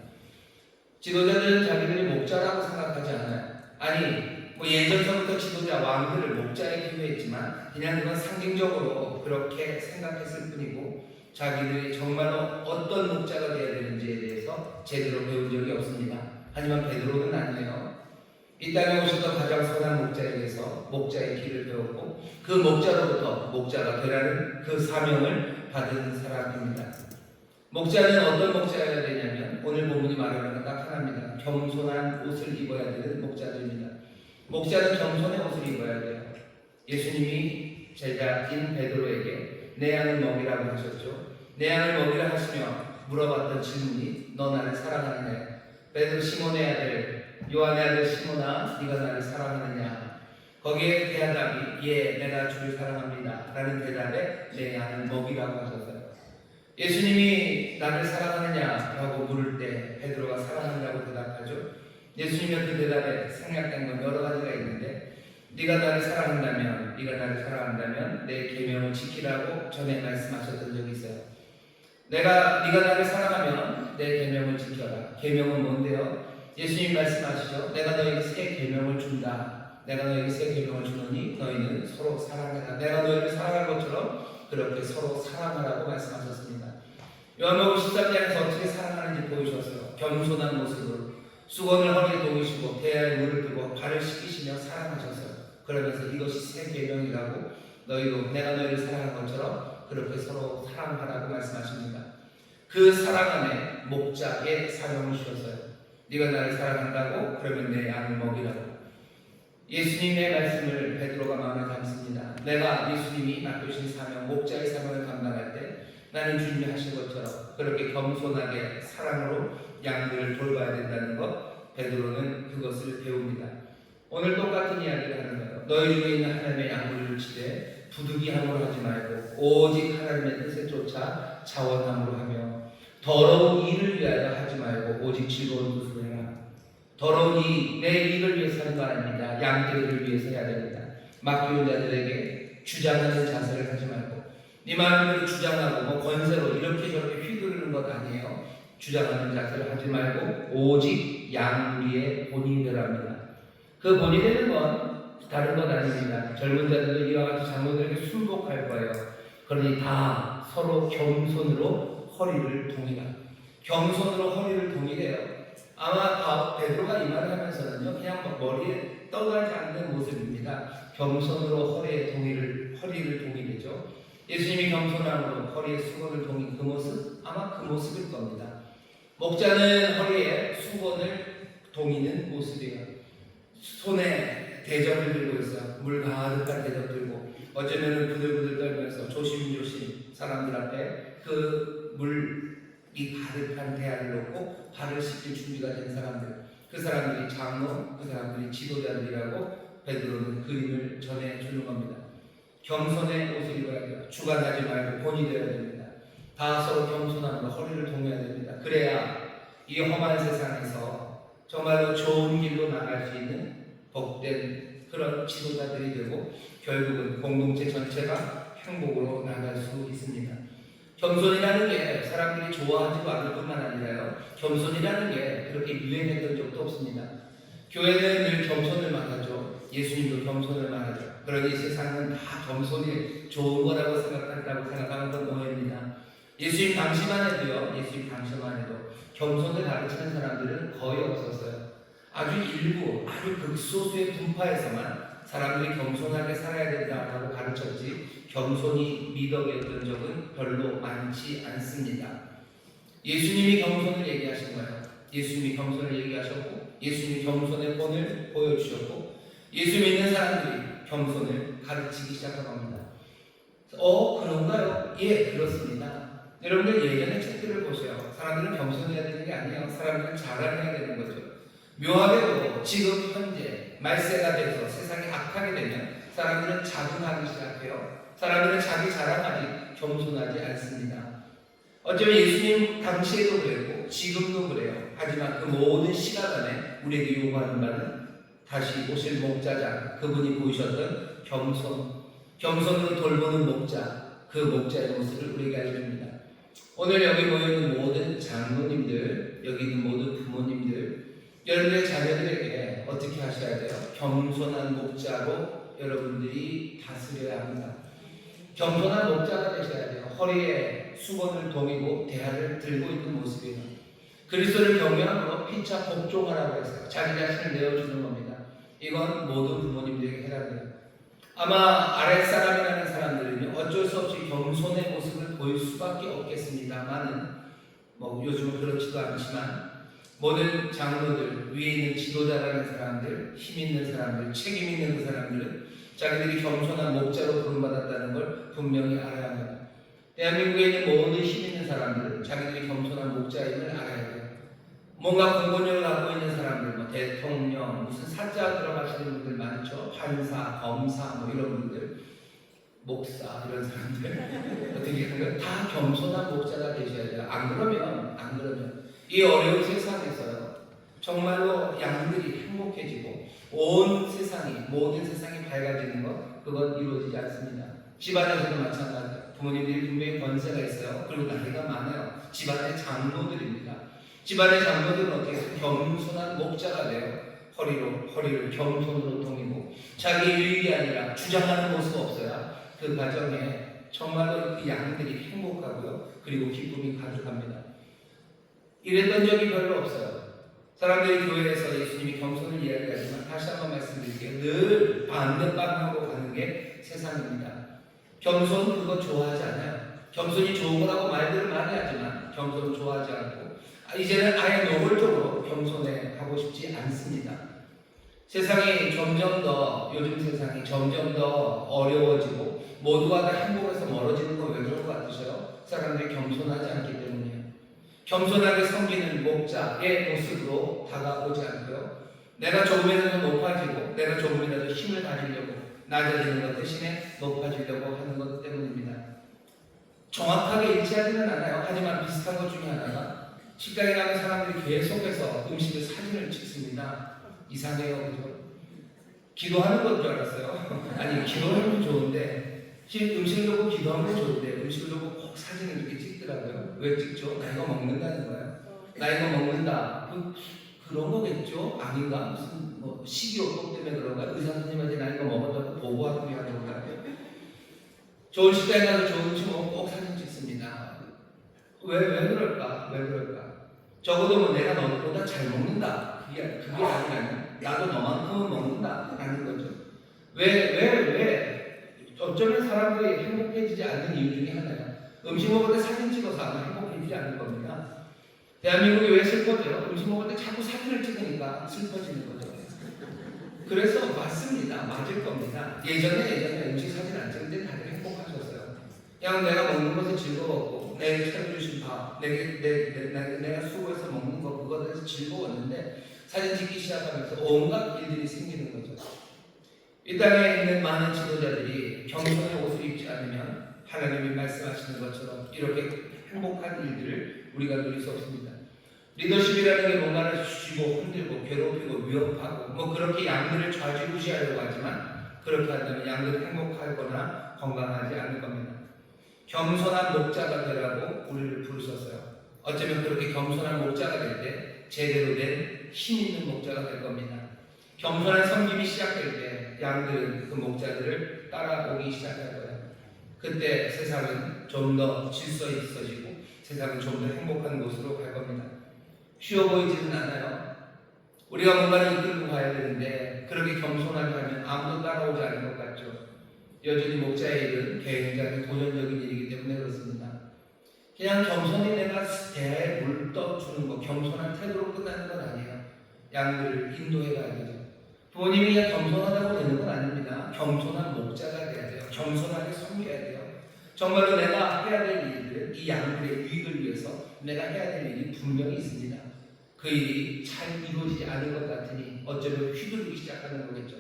지도자들은 자기들이 목자라고 생각하지 않아요. 아니, 예전서부터 지도자 왕들을 목자에 비유했지만 그냥 그건 상징적으로 그렇게 생각했을 뿐이고, 자기들이 정말로 어떤 목자가 되어야 되는지에 대해서 제대로 배운 적이 없습니다. 하지만 베드로는 아니에요. 이 땅에 오셨던 가장 선한 목자에게서 목자의 길을 배웠고, 그 목자로부터 목자가 되라는 그 사명을 받은 사람입니다. 목자는 어떤 목자여야 되냐면, 오늘 본문이 말하는 건 딱 하나입니다. 겸손한 옷을 입어야 되는 목자들입니다. 목자는 겸손의 옷을 입어야 돼요. 예수님이 제자인 베드로에게 내 양을 먹이라고 하셨죠. 내 양을 먹이라 하시며 물어봤던 질문이 너 나를 사랑하느냐? 베드로, 시몬의 아들, 요한의 아들 시몬아, 네가 나를 사랑하느냐? 거기에 대답이 예, 내가 주를 사랑합니다 라는 대답에 내 양을 먹이라고 하셨어요. 예수님이 나를 사랑하느냐 라고 물을 때 베드로가 사랑한다고 대답하죠. 예수님의 그 대답에 생략된 건 여러 가지가 있는데, 네가 나를 사랑한다면 내 계명을 지키라고 전에 말씀하셨던 적이 있어요. 네가 나를 사랑하면 내 계명을 지켜라. 계명은 뭔데요? 예수님 말씀하시죠. 내가 너에게 새 계명을 준다. 내가 너에게 새 계명을 주노니 너희는 서로 사랑하라. 내가 너희를 사랑할 것처럼 그렇게 서로 사랑하라고 말씀하셨습니다. 요한복음 13장에서 어떻게 사랑하는지 보여주셨어요. 겸손한 모습으로 수건을 허리에 동이시고 대야에 물을 두고 발을 씻기시며 사랑하셨어요. 그러면서 이것이 새 계명이라고, 너희도 내가 너희를 사랑한 것처럼 그렇게 서로 사랑하라고 말씀하십니다. 그 사랑 안에 목자의 사명을 주셨어요. 네가 나를 사랑한다고? 그러면 내 양을 먹이라고. 예수님의 말씀을 베드로가 마음에 담습니다. 내가 예수님이 맡겨주신 사명, 목자의 사명을 감당할 때 나는 주님이 하신 것처럼 그렇게 겸손하게 사랑으로 양들을 돌봐야 된다는 것, 베드로는 그것을 배웁니다. 오늘 똑같은 이야기를 하는 거예요. 너희 중에 있는 하나님의 양무리를 치되 부득이함으로 하지 말고 오직 하나님의 뜻에 쫓아 자원함으로 하며, 더러운 일을 위하여 하지 말고 오직 즐거운 뜻으로 해라. 더러운 이 내 일을 위해서 하는 거 아닙니다. 양들을 위해서 해야 됩니다. 맡기는 자들에게 주장하는 자세를 하지 말고, 네 마음대로 주장하고 권세로 이렇게 저렇게 휘두르는 것 아니에요. 주장하는 자세를 하지 말고 오직 양무리의 본인이 되랍니다. 그 본이 되는 건 다른 것 아닙니다. 젊은 자들도 이와 같이 장로들에게 순복할 거예요. 그러니 다 서로 겸손으로 허리를 동이라. 겸손으로 허리를 동이래요. 아마 베드로가 이 말을 하면서는요, 그냥 머리에 떠나지 않는 모습입니다. 겸손으로 허리를 동이래죠. 예수님이 겸손함으로 허리에 수건을 동인 그 모습, 아마 그 모습일 겁니다. 목자는 허리에 수건을 동이는 모습이에요. 손에 대접을 들고 있어요. 물 가득한 대접 들고, 어쩌면 부들부들 떨면서 조심조심 사람들 앞에 그 물이 가득한 대야를 놓고 발을 씻길 준비가 된 사람들, 그 사람들이 장로, 그 사람들이 지도자들이라고 베드로는 그림을 전해주는 겁니다. 겸손의 옷을 입어야 돼요. 주관하지 말고 본이 되어야 됩니다. 다 서로 겸손함과 허리를 동여야 됩니다. 그래야 이 험한 세상에서 정말로 좋은 길로 나갈 수 있는 복된 그런 지도자들이 되고 결국은 공동체 전체가 행복으로 나갈 수 있습니다. 겸손이라는 게 사람들이 좋아하지도 않을 뿐만 아니라요, 겸손이라는 게 그렇게 유행했던 적도 없습니다. 교회는 늘 겸손을 말하죠. 예수님도 겸손을 말하죠. 그러니 세상은 다 겸손이 좋은 거라고 생각하는 건 오해입니다. 예수님 당시만 해도요, 예수님 당시만 해도 겸손을 가르치는 사람들은 거의 없었어요. 아주 일부, 아주 극소수의 분파에서만 사람들이 겸손하게 살아야 된다고 가르쳤지 겸손이 미덕이었던 적은 별로 많지 않습니다. 예수님이 겸손을 얘기하신 거예요. 예수님이 겸손을 얘기하셨고 예수님이 겸손의 본을 보여주셨고 예수 믿는 사람들이 겸손을 가르치기 시작한 겁니다. 그런가요? 예, 그렇습니다. 여러분들 예전의 책들을 보세요. 사람들은 겸손해야 되는 게 아니에요. 사람들은 자랑해야 되는 거죠. 묘하게도 지금 현재 말세가 돼서 세상이 악하게 되면 사람들은 자긍하기 시작해요. 사람들은 자기 자랑하지 겸손하지 않습니다. 어쩌면 예수님 당시에도 그랬고 지금도 그래요. 하지만 그 모든 시간 안에 우리에게 요구하는 바는 다시 오실 목자장, 그분이 보이셨던 겸손으로 돌보는 목자, 그 목자의 모습을 우리에게 알려줍니다. 오늘 여기 모여있는 모든 장로님들, 여기 있는 모든 부모님들, 여러분의 자녀들에게 어떻게 하셔야 돼요? 겸손한 목자로 여러분들이 다스려야 합니다. 겸손한 목자가 되셔야 돼요. 허리에 수건을 동이고 대야를 들고 있는 모습이에요. 그리스도를 경외함으로 피차 복종하라고 했어요. 자기 자신을 내어주는 겁니다. 이건 모든 부모님들에게 해당돼요. 아마 아랫사람이라는 사람들은요, 어쩔 수 없이 겸손의 모습을 보일 수밖에 없겠습니다만은, 요즘은 그렇지도 않지만, 모든 장로들, 위에 있는 지도자라는 사람들, 힘 있는 사람들, 책임 있는 그 사람들은 자기들이 겸손한 목자로 부름받았다는 걸 분명히 알아야 합니다. 대한민국에 있는 모든 힘 있는 사람들은 자기들이 겸손한 목자임을 알아야 돼요. 뭔가 공권력을 갖고 있는 사람들, 대통령, 무슨 사자 들어가시는 분들 많죠. 판사, 검사, 이런 분들, 목사 이런 사람들 어떻게 하는 거예요? 다 겸손한 목자가 되셔야 돼요. 안 그러면 이 어려운 세상에서요, 정말로 양들이 행복해지고 모든 세상이 밝아지는 것, 그건 이루어지지 않습니다. 집안에서도 마찬가지예요. 부모님들이 분명히 권세가 있어요. 그리고 나이가 많아요. 집안의 장로들입니다. 집안의 장로들은 어떻게 해서 겸손한 목자가 돼요. 허리를 겸손으로 동이고 자기 유익이 아니라 주장하는 모습 없어야 그 가정에 정말로 그 양들이 행복하고요. 그리고 기쁨이 가득합니다. 이랬던 적이 별로 없어요. 사람들이 교회에서 예수님이 겸손을 이야기하지만 다시 한번 말씀드릴게요. 늘 반대 방향으로 가는 게 세상입니다. 겸손 그거 좋아하지 않아요. 겸손이 좋은 거라고 말들을 많이 하지만 겸손은 좋아하지 않고 이제는 아예 노골적으로 겸손해 하고 싶지 않습니다. 요즘 세상이 점점 더 어려워지고 모두가 다 행복해서 멀어지는 건 왜 그런 것 같으세요? 사람들이 겸손하지 않기 때문이에요. 겸손하게 섬기는 목자의 모습으로 다가오지 않고요. 내가 조금이라도 높아지고 내가 조금이라도 힘을 가지려고 낮아지는 것 대신에 높아지려고 하는 것 때문입니다. 정확하게 일치하지는 않아요. 하지만 비슷한 것 중에 하나가 식당에 가면 사람들이 계속해서 음식을 사진을 찍습니다. 이상해요. 그죠? 기도하는 건 줄 알았어요. 아니, 기도하는 건 좋은데 음식을 보고 기도하는 건 좋은데 음식을 보고 꼭 사진을 이렇게 찍더라고요. 왜 찍죠? 나 이거 먹는다는 거예요. 나 이거 먹는다. 그런 거겠죠? 아닌가? 무슨 식이요법 때문에 그런가? 의사 선생님한테 나 이거 먹었다고 보고하기 위한 건가? 좋은 식당에 가서 좋은 음식 먹으면 꼭 사진 찍습니다. 왜 그럴까? 적어도 내가 너보다 잘 먹는다. 그게 아니라 나도 너만큼은 먹는다라는 거죠. 왜? 어쩌면 사람들이 행복해지지 않는 이유 중에 하나예요. 음식 먹을 때 사진 찍어서 아마 행복해지지 않을 겁니다. 대한민국이 왜 슬퍼져요? 음식 먹을 때 자꾸 사진을 찍으니까 슬퍼지는 거죠. 그래서 맞을 겁니다. 예전에 음식 사진 안 찍을 때 다들 행복하셨어요. 그냥 내가 먹는 것에 즐거웠고 내게 차려주신 밥, 내가 수고해서 먹는 거, 그거에 대해서 즐거웠는데 사진 찍기 시작하면서 온갖 일들이 생기는 거죠. 이 땅에 있는 많은 지도자들이 겸손의 옷을 입지 않으면 하나님이 말씀하시는 것처럼 이렇게 행복한 일들을 우리가 누릴 수 없습니다. 리더십이라는 게 뭔가를 쥐고 흔들고 괴롭히고 위협하고 뭐 그렇게 양들을 좌지우지하려고 하지만 그렇게 한다면 양들은 행복하거나 건강하지 않을 겁니다. 겸손한 목자가 되라고 우리를 부르셨어요. 어쩌면 그렇게 겸손한 목자가 될 때 제대로 된 힘 있는 목자가 될 겁니다. 겸손한 섬김이 시작될 때 양들은 그 목자들을 따라오기 시작할 거예요. 그때 세상은 좀 더 질서 있어지고 세상은 좀 더 행복한 곳으로 갈 겁니다. 쉬워 보이지는 않아요. 우리가 뭔가를 이끌고 가야 되는데 그렇게 겸손하게 하면 아무도 따라오지 않을 것 같죠. 여전히 목자의 일은 굉장히 도전적인 일이기 때문에 그렇습니다. 그냥 겸손히 내가 대야에 물 떠주는 거, 겸손한 태도로 끝나는 건 아니에요. 양들을 인도해 가야 되죠. 부모님이 그냥 겸손하다고 되는 건 아닙니다. 겸손한 목자가 돼야 돼요. 겸손하게 섬겨야 돼요. 정말로 내가 해야 될 일들은 이 양들의 유익을 위해서 내가 해야 될 일이 분명히 있습니다. 그 일이 잘 이루어지지 않을 것 같으니 어쩌면 휘둘리기 시작하는 거겠죠.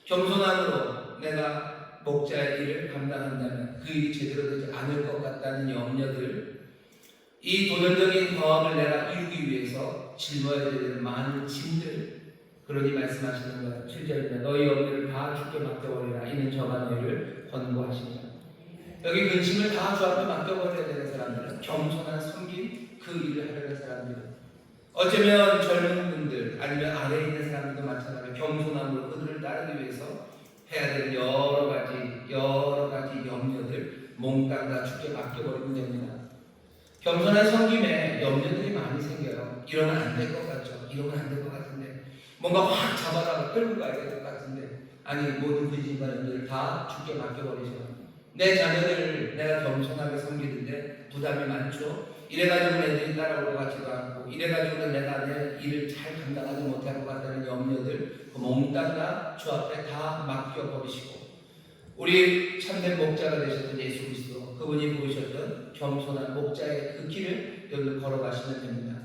겸손함으로 내가 목자의 일을 감당한다면 그 일이 제대로 되지 않을 것 같다는 염려들, 이 도전적인 과업을 내가 이루기 위해서 짊어야 되는 많은 짐들, 그러니 말씀하시는 거예요. 7절입니다. 너희 염려를 다 주께 맡겨버리라. 이는 저가 너희를 권고하십니다. 여기 근심을 다 주 앞에 맡겨버려야 되는 사람들은 겸손한 섬김, 그 일을 하려는 사람들은 어쩌면 젊은 분들 아니면 아래에 있는 사람들도 마찬가지로 겸손함으로 그들을 따르기 위해서 해야 되는 여러 가지 염려들 몽땅 다 주께 맡겨버리면 됩니다. 겸손한 섬김에 염려들이 많이 생겨요. 이러면 안 될 것 같죠. 이러면 안 될 것 같은데 뭔가 확 잡아다가 끌고 가야 될 것 같은데 아니 모든 근심과 염려를 다 주께 맡겨버리죠. 내 자녀들을 내가 겸손하게 섬기는데 부담이 많죠. 이래가지고 애들이 따라올 것 같지도 않고 이래가지고 내가 내 일을 잘 감당하지 못할 것 같다는 염려들 그 몽땅 다 주 앞에 다 맡겨버리시고 우리 참된 목자가 되셨던 예수 그리스도 그분이 보이셨던 겸손한 목자의 그 길을 여기로 걸어가시면 됩니다.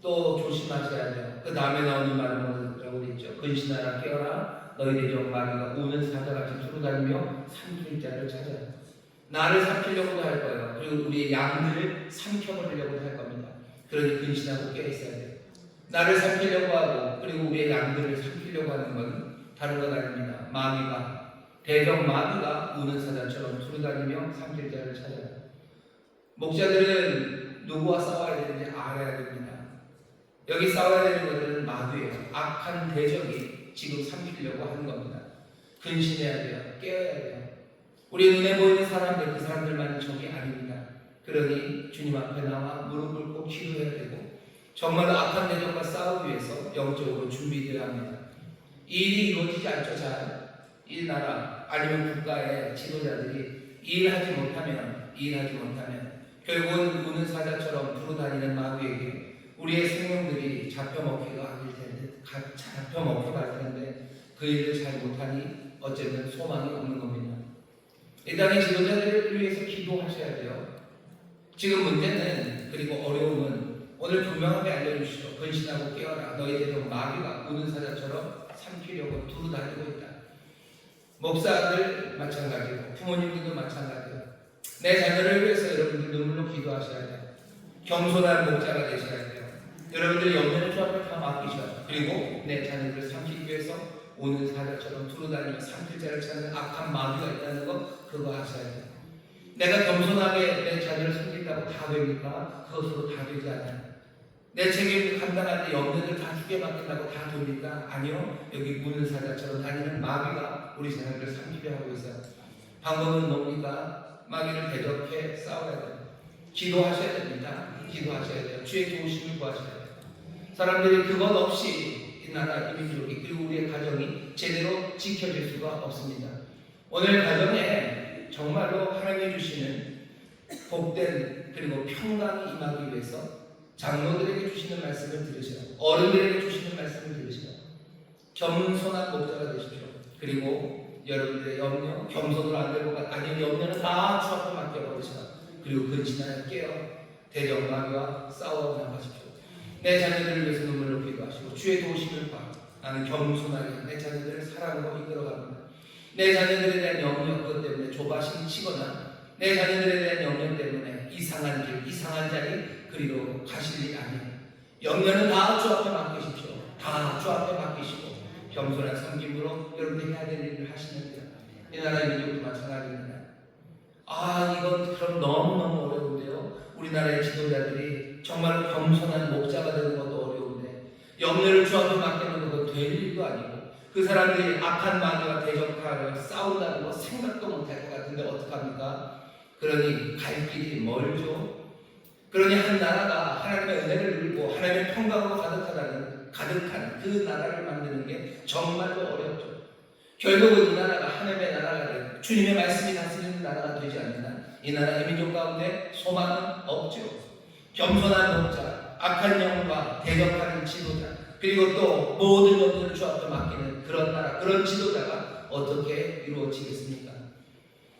또 조심하셔야 돼요. 그 다음에 나오는 말은 뭐라고 되죠? 근신하라 깨어라 너희 대적 마귀가 우는 사자같이 두루다니며 삼킬 자를 찾아요. 나를 삼키려고도 할 거예요. 그리고 우리의 양들을 삼켜버리려고도 할 겁니다. 그러니 근신하고 깨어있어야 돼요. 나를 삼키려고 하고 그리고 우리의 양들을 삼키려고 하는 건 다른 건 아닙니다. 마귀가 대적 마귀가 우는 사자처럼 두루다니며 삼킬 자를 찾아요. 목자들은 누구와 싸워야 되는지 알아야 됩니다. 여기 싸워야 되는 것들은 마귀예요. 악한 대적이 지금 삼키려고 하는 겁니다. 근신해야 돼요. 깨어야 돼요. 우리 눈에 보이는 사람들, 그 사람들만이 적이 아닙니다. 그러니 주님 앞에 나와 무릎 꿇고 기도해야 되고 정말로 악한 대적과 싸우기 위해서 영적으로 준비되어야 합니다. 이 일이 이루어지지 않죠. 잘. 이 나라 아니면 국가의 지도자들이 일하지 못하면 결국은 우는 사자처럼 두루다니는 마귀에게 우리의 생명들이 잡혀먹혀갈 텐데 그 일을 잘 못하니 어쩌면 소망이 없는 겁니다. 이 땅의 지도자들을 위해서 기도하셔야 돼요. 지금 문제는 그리고 어려움은 오늘 분명하게 알려주시죠. 근신하고 깨어라. 너희 대적 마귀가 우는 사자처럼 삼키려고 두루다니고 있다. 목사들 마찬가지고 부모님들도 마찬가지고 내 자녀를 위해서 여러분들 눈물로 기도하셔야 돼요. 겸손한 목자가 되셔야 돼요. 여러분들의 염려를 주 앞에 다 맡기셔요. 그리고 내 자녀들을 삼키기 위해서 오는 사자처럼 두루다니며 삼킬 자를 찾는 악한 마귀가 있다는 것 그거 아셔야 돼요. 내가 겸손하게 내 자녀를 섬긴다고 다 됩니까? 그것으로 다 되지 않아요. 내 책임을 감당할 때 염려를 다 주게 맡긴다고 다 됩니까? 아니요. 여기 우는 사자처럼 다니는 마귀가 우리 자녀들을 삼키게 하고 있어요. 방법은 뭡니까? 마귀를 대적해 싸워야 돼요. 기도하셔야 됩니다. 기도하셔야 돼요. 주의 도우심을 구하셔야 돼요. 사람들이 그것 없이 이 나라, 이 민족이 그리고 우리의 가정이 제대로 지켜질 수가 없습니다. 오늘 가정에 정말로 하나님이 주시는 복된 그리고 평강이 임하기 위해서 장로들에게 주시는 말씀을 들으시라. 어른들에게 주시는 말씀을 들으시라. 겸손한 목자가 되십시오. 그리고 여러분들의 염려, 겸손으로 안 될 것 같아. 아니면 염려는 다 주 앞에 맡겨버리시라. 그리고 근신하여 깨어 대적마귀와 싸워 나가십시오. 내 자녀들을 위해서 눈물로 기도하시고 주의 도우심을 받고 나는 겸손하게 내 자녀들을 사랑으로 이끌어갑니다. 내 자녀들에 대한 영역 때문에 조바심 치거나 내 자녀들에 대한 영역 때문에 이상한 길, 이상한 자리 그리로 가실 일이 아니에요. 영역은 다 주 앞에 맡기십시오. 다 주 앞에 맡기시고 겸손한 섬김으로 여러분들이 해야 될 일을 하시는데요. 이 나라의 민족도 마찬가지입니다. 이건 그럼 너무너무 어려운데요. 우리나라의 지도자들이 정말 겸손한 목자가 되는 것도 어려운데 염려를 주 앞에 맡기는 것도 될 일도 아니고 그 사람들이 악한 마귀와 대적하여 싸운다는 거 생각도 못할 것 같은데 어떡합니까? 그러니 갈 길이 멀죠. 그러니 한 나라가 하나님의 은혜를 누리고 하나님의 평강으로 가득한 그 나라를 만드는 게 정말로 어렵죠. 결국은 이 나라가 하나님의 나라가 되고 주님의 말씀이 다스리는 나라가 되지 않는 이 나라의 민족 가운데 소망은 없죠. 겸손한 목자, 악한 영과 대적하는 지도자, 그리고 또 모든 영들을 주 앞에 맡기는 그런 나라, 그런 지도자가 어떻게 이루어지겠습니까?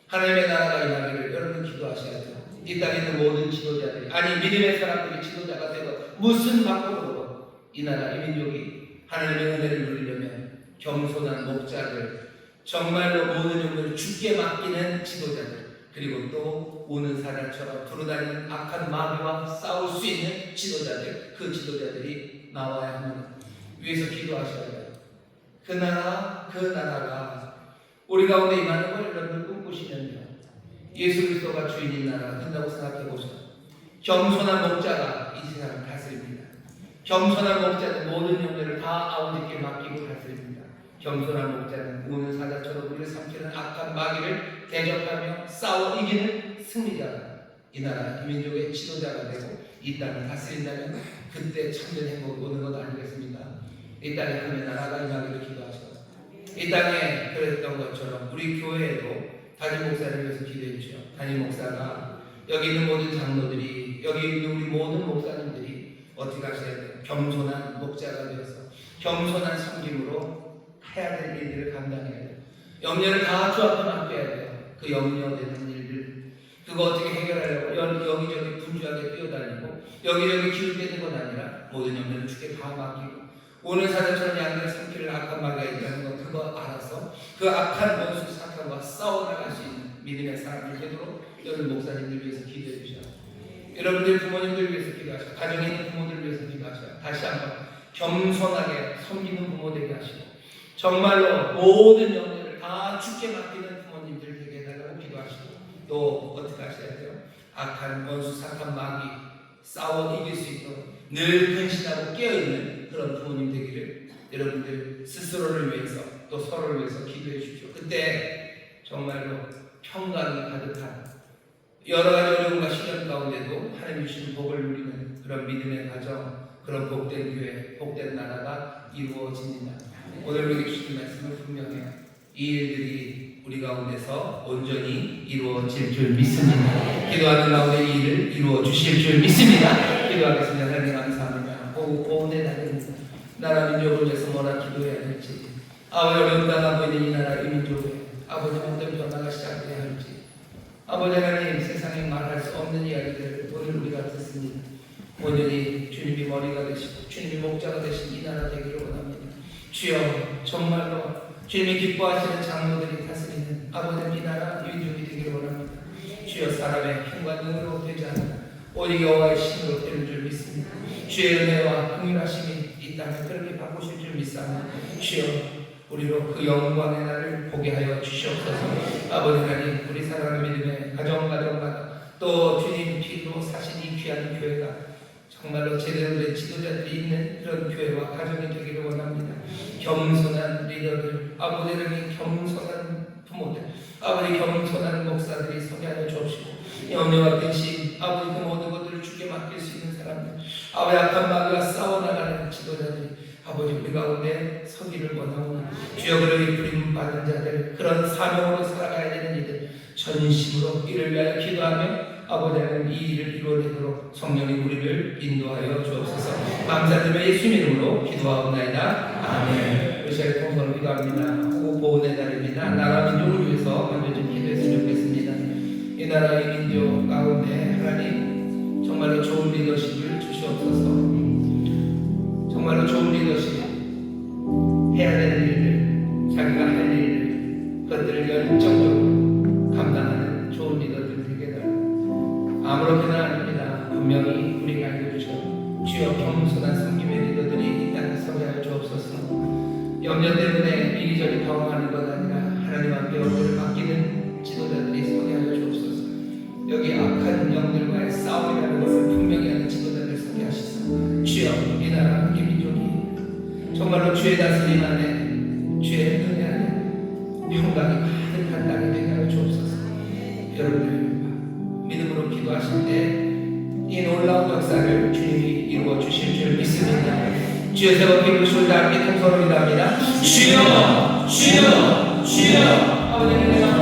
하나님의 나라가 임하기를 여러분 기도하셔야죠. 이 땅에 있는 모든 지도자들이, 아니 믿음의 사람들이 지도자가 되고 무슨 방법으로 이 나라, 이 민족이 하나님의 은혜를 누리려면 겸손한 목자들, 정말로 모든 영들을 주께 맡기는 지도자들, 그리고 또 우는 사자처럼 두루다니는 악한 마귀와 싸울 수 있는 지도자들, 그 지도자들이 나와야 합니다. 위에서 기도하셔야 돼요. 그 나라가 우리 가운데 임하는 걸 여러분들 꿈꾸시면요, 예수 그리스도가 주인인 나라가 된다고 생각해 보세요. 겸손한 목자가 이 세상을 다스립니다. 겸손한 목자는 모든 영들을 다 아버지께 맡기고 다스립니다. 겸손한 목자는 우는 사자처럼 우리를 삼키는 악한 마귀를 대적하며 싸워 이기는 승리자가 이 나라, 이 민족의 지도자가 되고 이 땅을 다스린다면 그때 참된 행복이 오는 것 아니겠습니까? 이 땅에 하나님의 나라가 임하기를 기도하시고 이 땅에 그랬던 것처럼 우리 교회에도 담임 목사를 위해서 기도해 주시오. 담임 목사가 여기 있는 모든 장로들이, 여기 있는 우리 모든 목사님들이 어떻게 하셔야 돼요? 겸손한 목자가 되어서 겸손한 섬김으로 해야 될 일들을 감당해야 돼요. 염려를 다 주 앞에 맡겨야 돼요. 그 염려되는 일들, 그거 어떻게 해결하려고 여기저기 분주하게 뛰어다니고 여기저기 기울대는 건 아니라 모든 염려를 주께 다 맡기고 오는 사자처럼 양들을 삼키는 악한 마귀가 있다는 것, 그거 알아서 그 악한 원수 사탄과 싸워나갈 수 있는 믿음의 사람들 되도록 여러분 목사님들 위해서 기도해 주셔요. 여러분들 부모님들 위해서 기도하셔요. 가정에 있는 부모들을 위해서 기도하셔요. 다시 한번 겸손하게 섬기는 부모 되게 하시고 정말로 모든 영들을 다 주께 맡기는 부모님들 되게 해달라고 기도하시고 또 어떻게 하셔야 돼요? 악한 원수 사탄 마귀 싸워 이길 수 있도록 늘 근신하고 깨어있는 그런 부모님 되기를 여러분들 스스로를 위해서 또 서로를 위해서 기도해 주십시오. 그때 정말로 평강이 가득한 여러 가지 어려움과 시련 가운데도 하나님 주시는 복을 누리는 그런 믿음의 가정, 그런 복된 교회, 복된 나라가 이루어집니다. 오늘 우리에게 주신 말씀은 분명해요. 이 일들이 우리 가운데서 온전히 이루어질 줄 믿습니다. 기도하는 가운데 이 일을 이루어 주실 줄 믿습니다. 기도하겠습니다. 하나님 감사합니다. 오늘 날입니다. 나라 민족을 위해서 뭐라 기도해야 될지, 아버지 어려움 당하고 있는 이 나라 이 민족에 아버지 어떤 변화가 시작돼야 할지, 아버지 하나님 세상에 말할 수 없는 이야기들을 오늘 우리가 듣습니다. 온전히 주님이 머리가 되시고 주님이 목자가 되신 이 나라 되기를 원합니다. 주여 정말로 주님이 기뻐하시는 장로들이 다스리는 아버지 이 나라 이 민족이 되기를 원합니다. 주여 사람의 힘과 능으로 되지 않아 오직 여호와의 신으로 되는 줄 믿습니다. 주의 은혜와 긍휼하심이 이 땅을 그렇게 바꾸실 줄 믿사오니 주여 우리로 그 영광의 날을 보게 하여 주시옵소서. 아버지 하나님 우리 사랑하는 믿음의 가정마다 또 주님 피로 사신 이 귀한 교회가 정말로 제대로 된 지도자들이 있는 그런 교회와 가정이 되기를 원합니다. 겸손한 리더들, 아버지 하나님 겸손한 부모들, 아버지 겸손한 목사들이 서게 하여 주옵시고 염려와 근심, 아버지 그 모든 것들을 주께 맡길 수 있는 사람들, 아버지 악한 마귀와 싸워나가는 지도자들이 아버지 우리 가운데 서기를 원하오니 주여 그러기 부림 받은 자들, 그런 사명으로 살아가야 되는 이들 전심으로 이를 위하여 기도하며 아버지 하나님 이 일을 이루어내도록 성령이 우리를 인도하여 주옵소서. 감사드리며 예수 이름으로 기도하옵나이다. 아멘. 우리 시간에 통성을 기도합니다. 보훈의 날입니다. 나라 민족을 위해서 먼저 좀 기도했으면 좋겠습니다. 이 나라 이 민족 가운데 리더십을 주시옵소서. 정말로 좋은 리더십, 해야 되는 일을, 자기가 할 일을, 그것들을 열정적으로 감당하는 좋은 리더들 되게 달라. 아무렇게나 아닙니다. 분명히 우리가 알려주셔. 주여 겸손한 섬김의 리더들이 이 땅에 서게 하여 주옵소서. 염려 때문에 이리저리 당황하는 것 아니라 하나님 앞에 얼굴을 맡기는 지도자들이 서게 하여 주옵소서. 여기 악한 영들과의 싸움이라는 것을 분명히 하는 지도자들 서게 하시사 주여 이 나라 이 민족이 정말로 주의 다스림 안에 주의 은혜 안에 평강이 가득한 땅이 되게 하여 주옵소서. 여러분들 믿음으로 기도하실 때 이 놀라운 역사를 주님이 이루어 주실 줄 믿습니다. 주여 세워 기부시고 다 함께 통성으로 기도합니다. 주여 주여 주여 아버지는 내가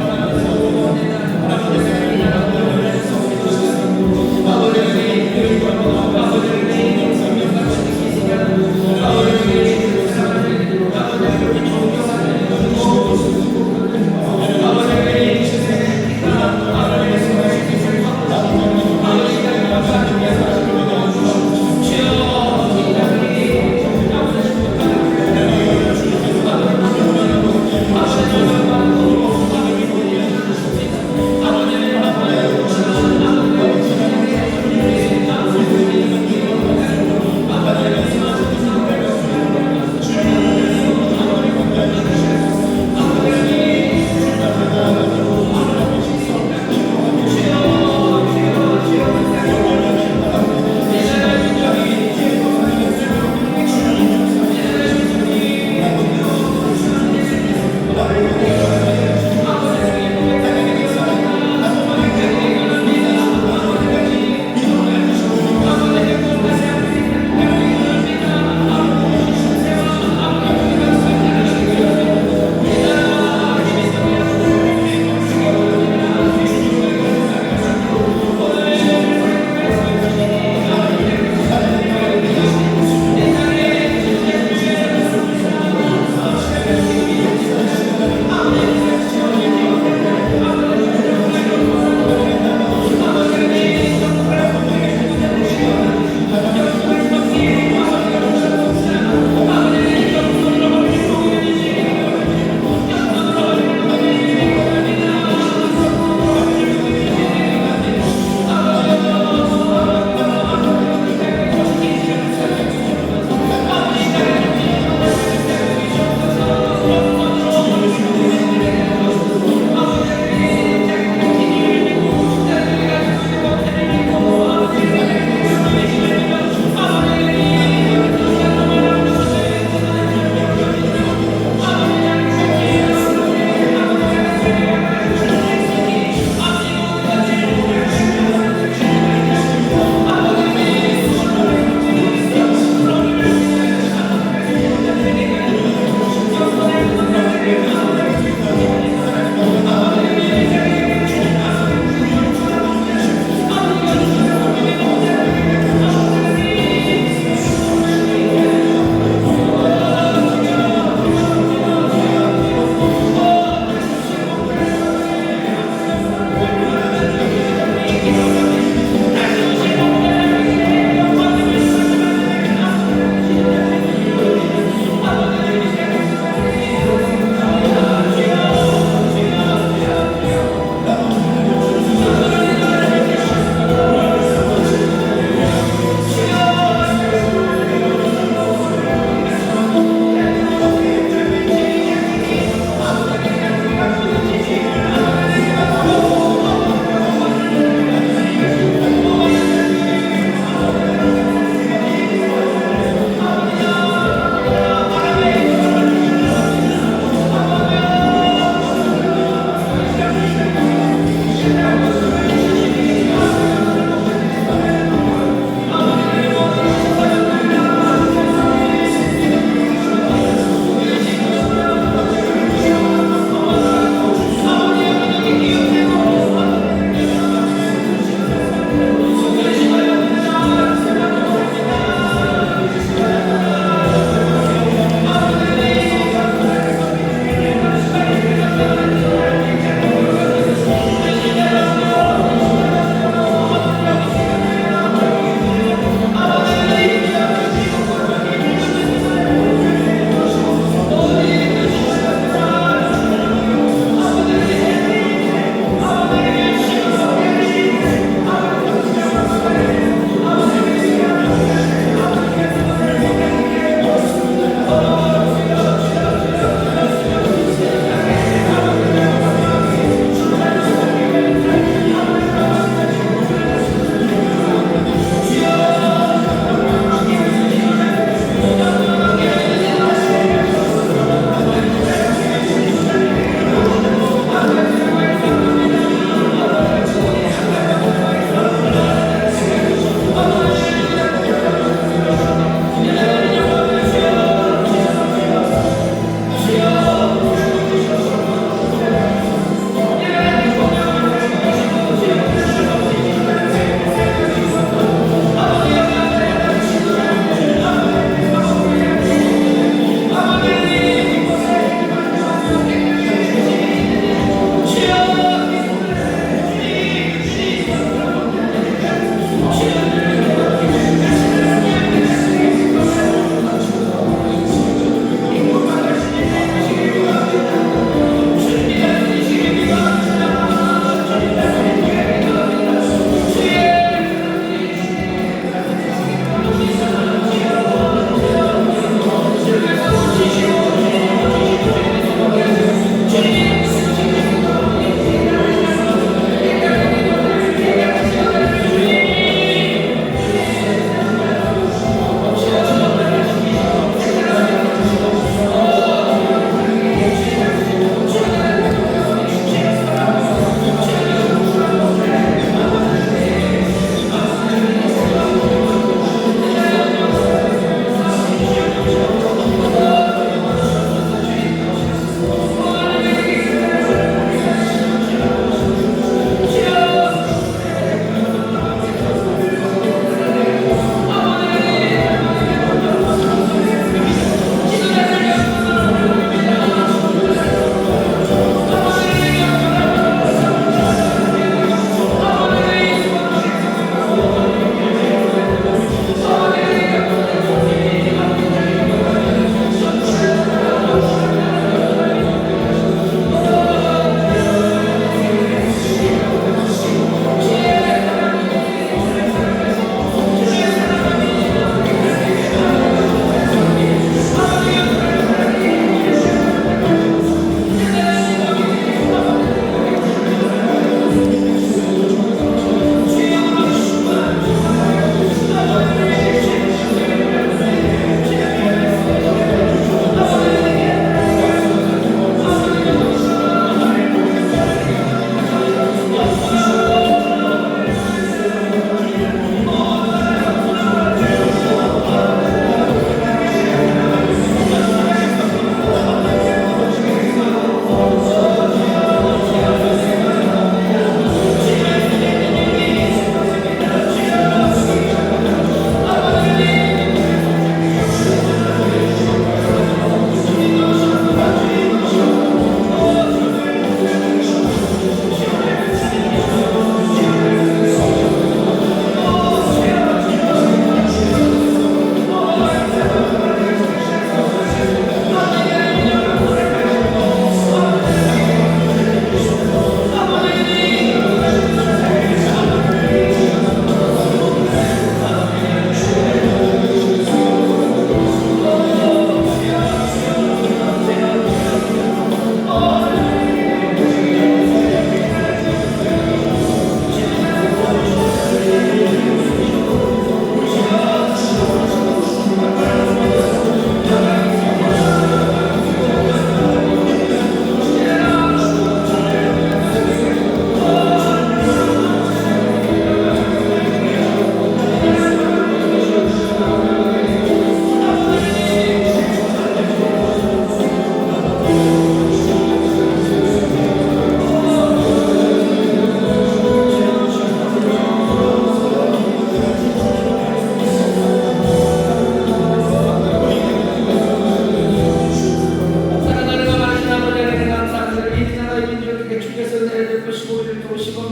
Amen. 우리를 도우시고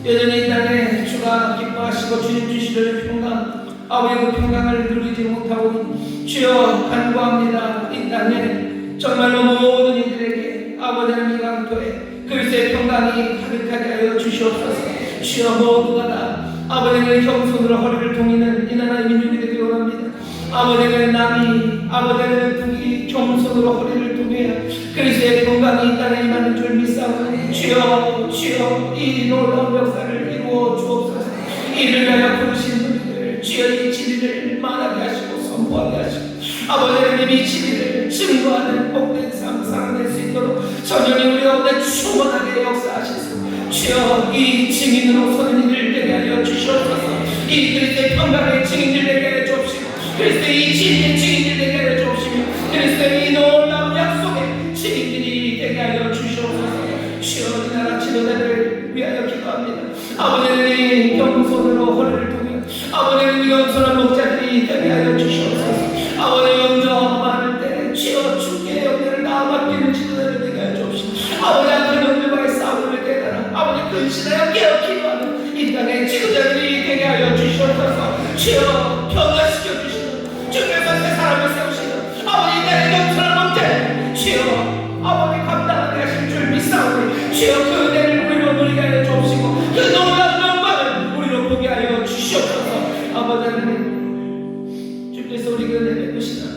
여전히 이 땅에 주가 기뻐하시고 주님 주시는 평강 아버지 그 평강을 누리지 못하오니 주여 간구합니다. 이 땅에 정말로 모든 이들에게 아버지 하나님 강토에 그리스도의 평강이 가득하게 하여 주시옵소서. 주여 모두가 다 아버지의 겸손으로 허리를 동이는 이 나라의 민족이 되기 원합니다. 아버지의 남이 아버지의 북이 겸손으로 허리를 동여야 그리스도의 평강이 이 땅에 임하는 줄 믿사오니 주여 주여 이 놀라운 역사를 이루어 주옵소서. 이를 위하여 부르신 분들 주여 이 진리를 말하게 하시고 선포하게 하시고 아버지의 이 진리를 증거하는 복된 삶 살아낼 수 있도록 전연히 우리 가운데 충만하게 역사하시소. 주여 이 증인으로 서는 이들 되게 하여 주시옵소서. 이 그리스도의 평강의 증인들 되게 하여 주옵시고 그리스도의 이 진리의 증인들 되게 하여 주옵시며 그리스도의 이 놀라운 약속의 증인들이 되게 하여 주시옵소서. 주여 이 나라 지도자를 위하여 기도합니다. 아버지의 겸손으로 허리를 동여 아버지의 겸손한 목자들이 되게 하여 주시옵소서. 아버지 영접 많을 때 주여 주께 영접을 다 맡기는 지도자를 되게 하여 주옵시고 아버지 그 영접과의 싸움을 깨달아 아버지 근신하여 깨어 기도하는 이 땅의 지도자들이 되게 하여 주시옵소서. 주여 변화시켜 주시는 주께서 새 사람을 세우시는 아버지 이 땅의 겸손한 목자들 주여 아버지 감당하게 하실 줄 믿사오니 주여 그 은혜를 우리로 누리게 하여 주옵시고 그 놀라운 영광을 우리로 보게 하여 주시옵소서. 아버지 하나님 주께서 우리에게 은혜 베푸시나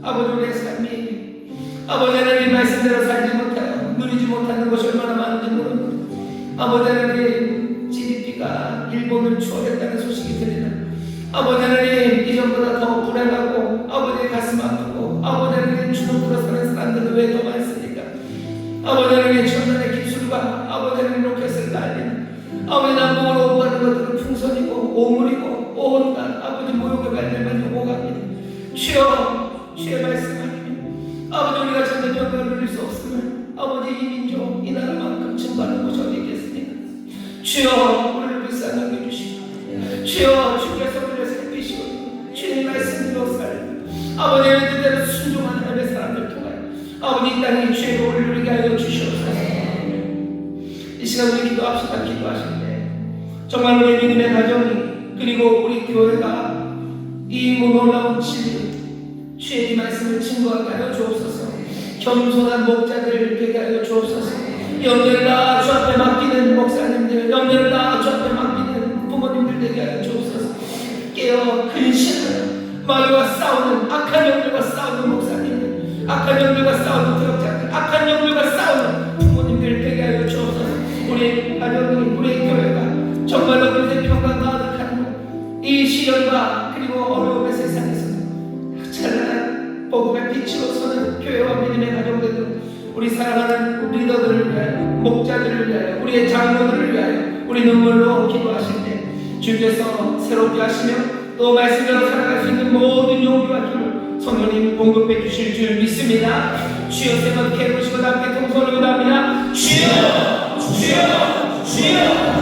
아버지 우리의 삶이 아버지 하나님 말씀대로 살지 못하여 누리지 못하는 것이 얼마나 많은지 모릅니다. 아버지 하나님 GDP가 일본을 추월했다는 소식이 들리나 아버지 하나님 이전보다 더 불안하고 아버지의 가슴 아프고 아버지 하나님 주눅 들어서는 사람들은 왜 더 많습니까? 아버지 하나님 첨단의 기술과 아버지 하나님 로켓을 날리는 아버지 남북으로 오가는 것들은 풍선이고 오물이고 온갖 아버지 모욕의 말들만 요구합니다. 주여 주의 말씀하시니 아버지 우리가 전혀 영광을 누릴 수 없음을 아버지 이 민족 이 나라만큼 증거하는 곳이 어디 있겠습니까? 주여 우리를 불쌍히 여겨주시고 주여 주께서 우리를 살피시고 주의 말씀으로 살고 아버지의 뜻대로 순종하는 하나님의 사람들 통하여 아버지 이 땅에 주의 복을 누리게 하여 주시옵소서. 이 시간 우리 기도합시다. 기도하실 때 정말 우리 믿음의 가정이 그리고 우리 교회가 이 놀라운 진리 주의 말씀을 증거하게 하여 주옵소서. 겸손한 목자들 되게 하여 주옵소서. 영들을 다 주 앞에 맡기는 목사님들 영들을 다 주 앞에 맡기는 부모님들 되게 하여 주옵소서. 깨어 근신하는 마귀와 싸우는 악한 영들과 싸우는 목사님들 악한 영들과 싸우는 교역자들 악한 영들과 싸우는 부모님들 되게 하여 주옵소서. 우리 가정이 우리 교회가 정말로 그리스도의 평강 가득한 이 시련과 그리고 어려움의 세상에서 찬란한 복음의 빛으로 서는 교회와 믿음의 가정들 우리 사랑하는 리더들을 위하여 목자들을 위하여 우리의 장로들을 위하여 우리 눈물로 기도하실 때 주께서 새롭게 하시며 또 말씀대로 살아갈 수 있는 모든 용기와 힘을 성령님 공급해 주실 줄 믿습니다. 주여 세번 깨우시고 함께 통성을 기도합니다. 주여 주여 주여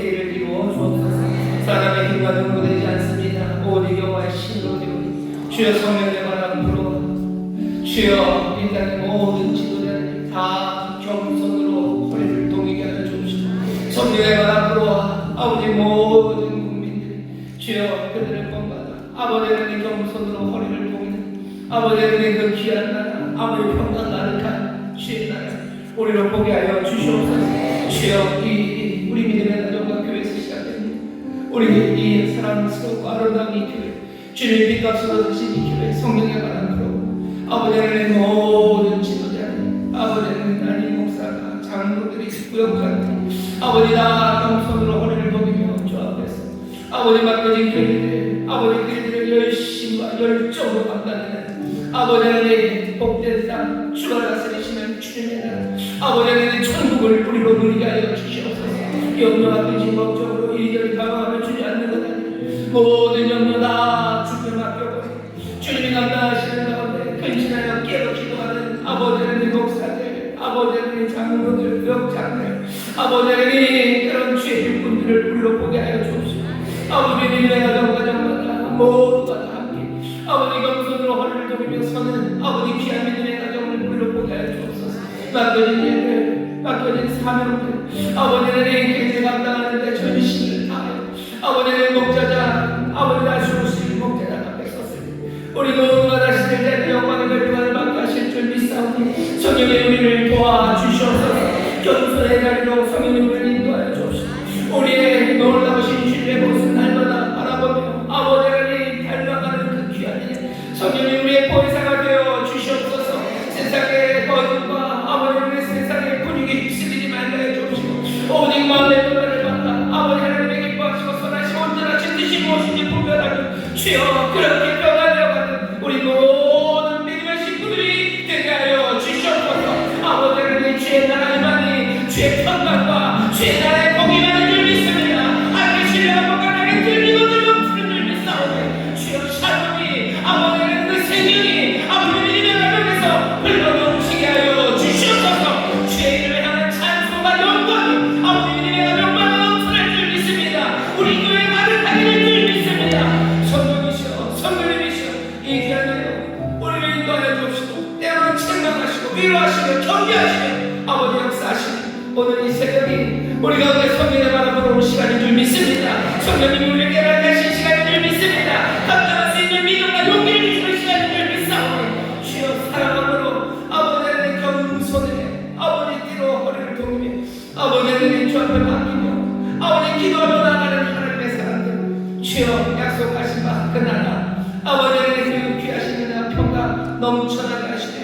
일을 이루어 주옵소서. 사람의 힘과 능으로 되지 않습니다. 오직 여호와의 신으로 되오니 주여 성령의 바람 불어 주여 이 땅의 모든 지도자들이 다 겸손으로 허리를 동이게 하여 주옵시고 성령의 바람 불어 아버지 모든 국민들이 주여 그들을 본받아 아버지 하나님 겸손으로 허리를 동이는 아버지 하나님 그 귀한 나라 아버지 평강 나락한 주의 나라 우리를 보게 하여 주시옵소서. 주여 이 우리 믿음의 가정과 교회에서 시작됩니다. 우리 이 사랑스럽고 아름다운 이 교회 주님 빛값으로 드신 이 교회 성령의 바람으로 아버지 하나님 모든 지도자들 아버지 하나님 담임 목사가 장로들이 구역장들 아버지 다 겸손으로 허리를 동이며 주 앞에서 아버지 맡겨진 교회들 아버지 그들의 열심과 열정으로 감당하는 아버지 하나님 복된 땅 주가 다스리시는 주님의 나라 아버지 하나님 천국을 우리로 누리게 하여 주시옵소서. 염려와 근심 걱정으로 이리저리 당황하며 주지 않는 것 아니에요. 모든 염려 다 주께 맡겨버려 주님이 감당하시는 가운데 근신하여 깨어 기도하는 아버지 하나님 목사들 아버지 하나님 장로들 구역장들 아버지 하나님 그런 주의 일꾼들을 우리로 보게 하여 주옵시고 아버지 믿음의 가정마다 모두가 다 함께 아버지 겸손으로 허리를 동이며 서는 아버지 귀한 믿음의 가정을 우리로 보게 하여 주옵소서. 맡겨진 일들 맡겨진 사명들 아버지 하나님 굉장히 감당하는데 전신을 다하여 아버지 하나님 목자자 아버지 아쉬우실 목자자 앞에 섰을 때 우리 모두가 다시 될 때는 영광의 결과를 받게 하실 줄 믿사오니 성령의 우리를 도와주시옵소서. 겸손의 자리로 성령의 우리를 인도하여 주옵시고 우리의 놀라우신 주님의 모습 날마다 바라보며 아버지 하나님 닮아가는 그 귀한 일 성령이 우리의 보혜사가 되어 주시옵소서. 세상의 거짓과 아버지 하나님의 세상의 분위기 휩쓸리지 말게 해 주옵시고 오직 마음의 변화를 받아 아버지 하나님의 기뻐하시고 선하시고 온전하신 뜻이 무엇인지 분별하는 주여 그렇게 변화되어가는 우리 모든 믿음의 식구들이 되게 하여 주시옵소서. 아버지 하나님 주의 나라의 만이 주의 평강과 주의 나라의 복이만을 줄 믿습니다. 하나님의 신뢰와 건강하게 들리고 넘치는 줄 믿사오니 주여 샬롬이 아버지 하나님 그 생명이 아버지 믿음의 가정에서 흘러넘치게 하여 주시옵소서. 주의 이름을 향한 찬송과 영광이 아버지 믿음의 가정마다 넘쳐날 줄 믿습니다. 우리 교회 가득하게 될 줄 믿습니다. 성령이시여 성령님이시여 이 귀한 일 우리를 인도하여 주옵시고 때로는 책망하시고 위로하시며 격려하시며 아버지 역사하시며 오늘 이 새벽이 우리 가운데 성령의 바람으로 올 시간인 줄 믿습니다. 성령님이 우리를 깨닫게 하신 시간인 줄 믿습니다. 감당할 수 있는 믿음과 용기를 주시는 시간인 줄 믿사오니 주여 사랑함으로 아버지 하나님 겸손해 아버지 뒤로 허리를 동이며 아버지 하나님 주 앞에 맡기며 아버지 기도하며 나가는 하나님의 사람들 주여 약속하신 바 그 나라 아버지 하나님 그 귀하신 은혜와 평강 넘쳐나게 하시며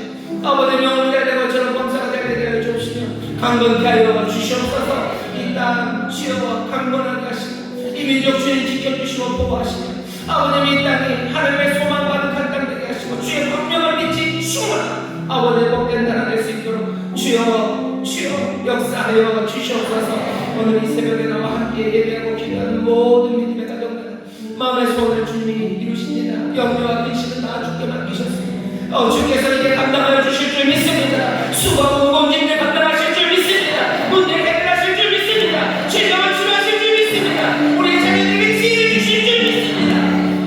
아버지 명을 되는 것처럼 범사가 되게 하여 주시며 강건케 하여 주시옵소서. 이 땅 주여 강건하게 하시고 이 민족 주님 지켜주시고 보호하시며 아버님 이 땅이 하나님의 소망 가득한 땅 되게 하시고 주의 광명을 빛이 충만한 아버지의 복된 나라 될 수 있도록 주여 역사하여 주시옵소서. 오늘 이 새벽에 나와 함께 예배하고 기도하는 모든 믿음의 가정들 마음의 소원을 주님이 이루십니다. 염려와 근심은 다 주께 맡기셨습니다. 주께서 이제 감당하여 주실 줄 믿습니다. 수고하고 무거운 짐을 감당하실 줄 믿습니다. 문제를 해결하실 줄 믿습니다. 죄정을 치료하실 줄 믿습니다. 우리의 자녀들에게 지혜를 주실 줄 믿습니다.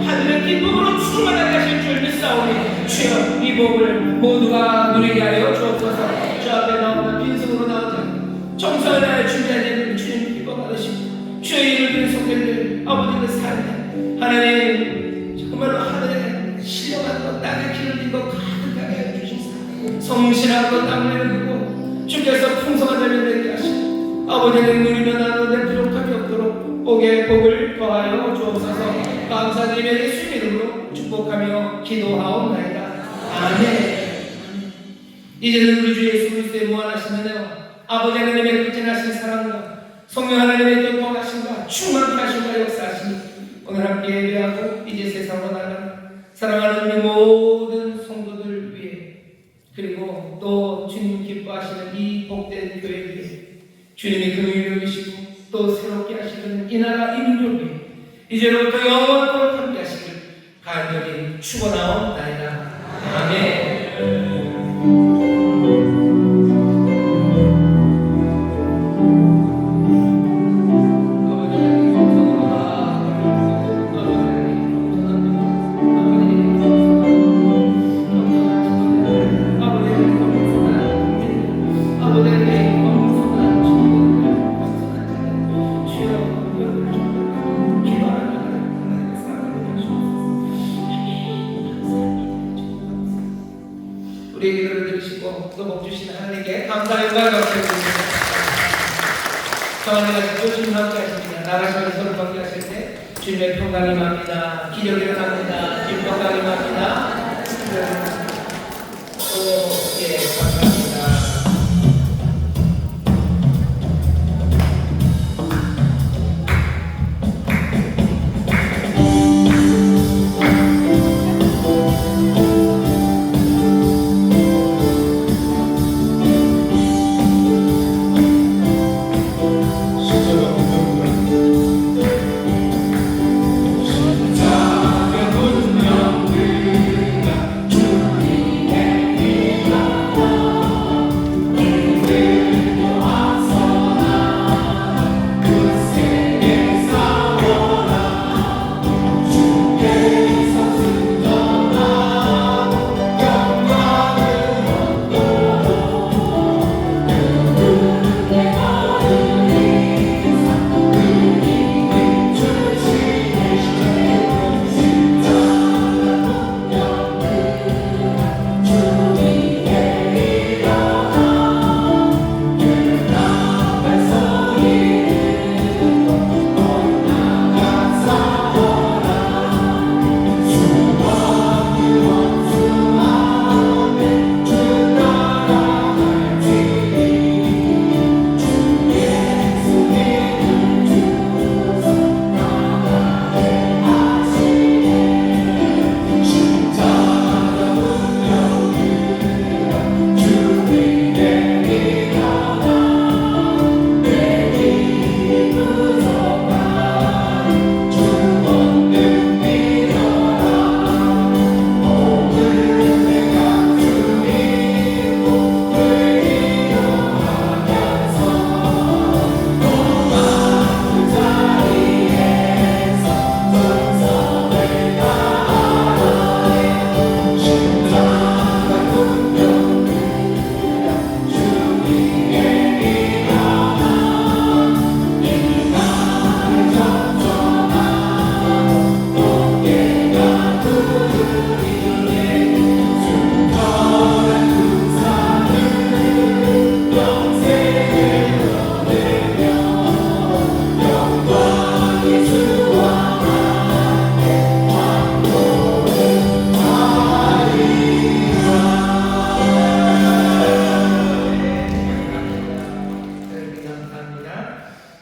하늘의 기쁨으로 충만하게 하실 줄 믿사오니 주여 이 복을 모두가 누리게 하여 주옵소서. 주 앞에 나오는 빈손으로 나오지 않고 정성을 다해 준비한 예배를 주님 기뻐 받으시고 주의 이름을 드린 속들들 아버지의 삶에 하나님 정말로 하늘에 신령한 것 땅에 길을 잇고 가득하게 하여 주시옵소서. 성실하고 땀을 흘리고 주께서 풍성한 자를 되게 하시고 아버지는 누리며 나누는데 부족함이 없도록 복의 복을 더하여 주옵소서. 감사드리며 예수 이름으로 축복하며 기도하옵나이다. 아멘. 이제는 우리 주 예수 그리스도의 무한하신 은혜와 아버지 하나님의 극진하신 사랑과 성령 하나님의 교통하심과 충만케 하심과 역사하심이 오늘 함께 예배하고 이제 세상으로 나가는 사랑하는 우리 모든 성도들 위해 그리고 또 주님 기뻐하시는 이 복된 교회 위해 주님이 긍휼히 여기시고 또 새롭게 하시는 이 나라 이 민족 위해 이제로부터 영원토록 함께 하시길 간절히 축원하옵나이다. 아멘. 아버지 복도 복 주시는 하나님께 감사 영광을 드립니다. 평안해가 주님 함께 하십니다. 나가시면 서로 함께 하실 때 주님의 평강이 맙니다. 기력이 일어납니다. 주님 평강이 맙니다.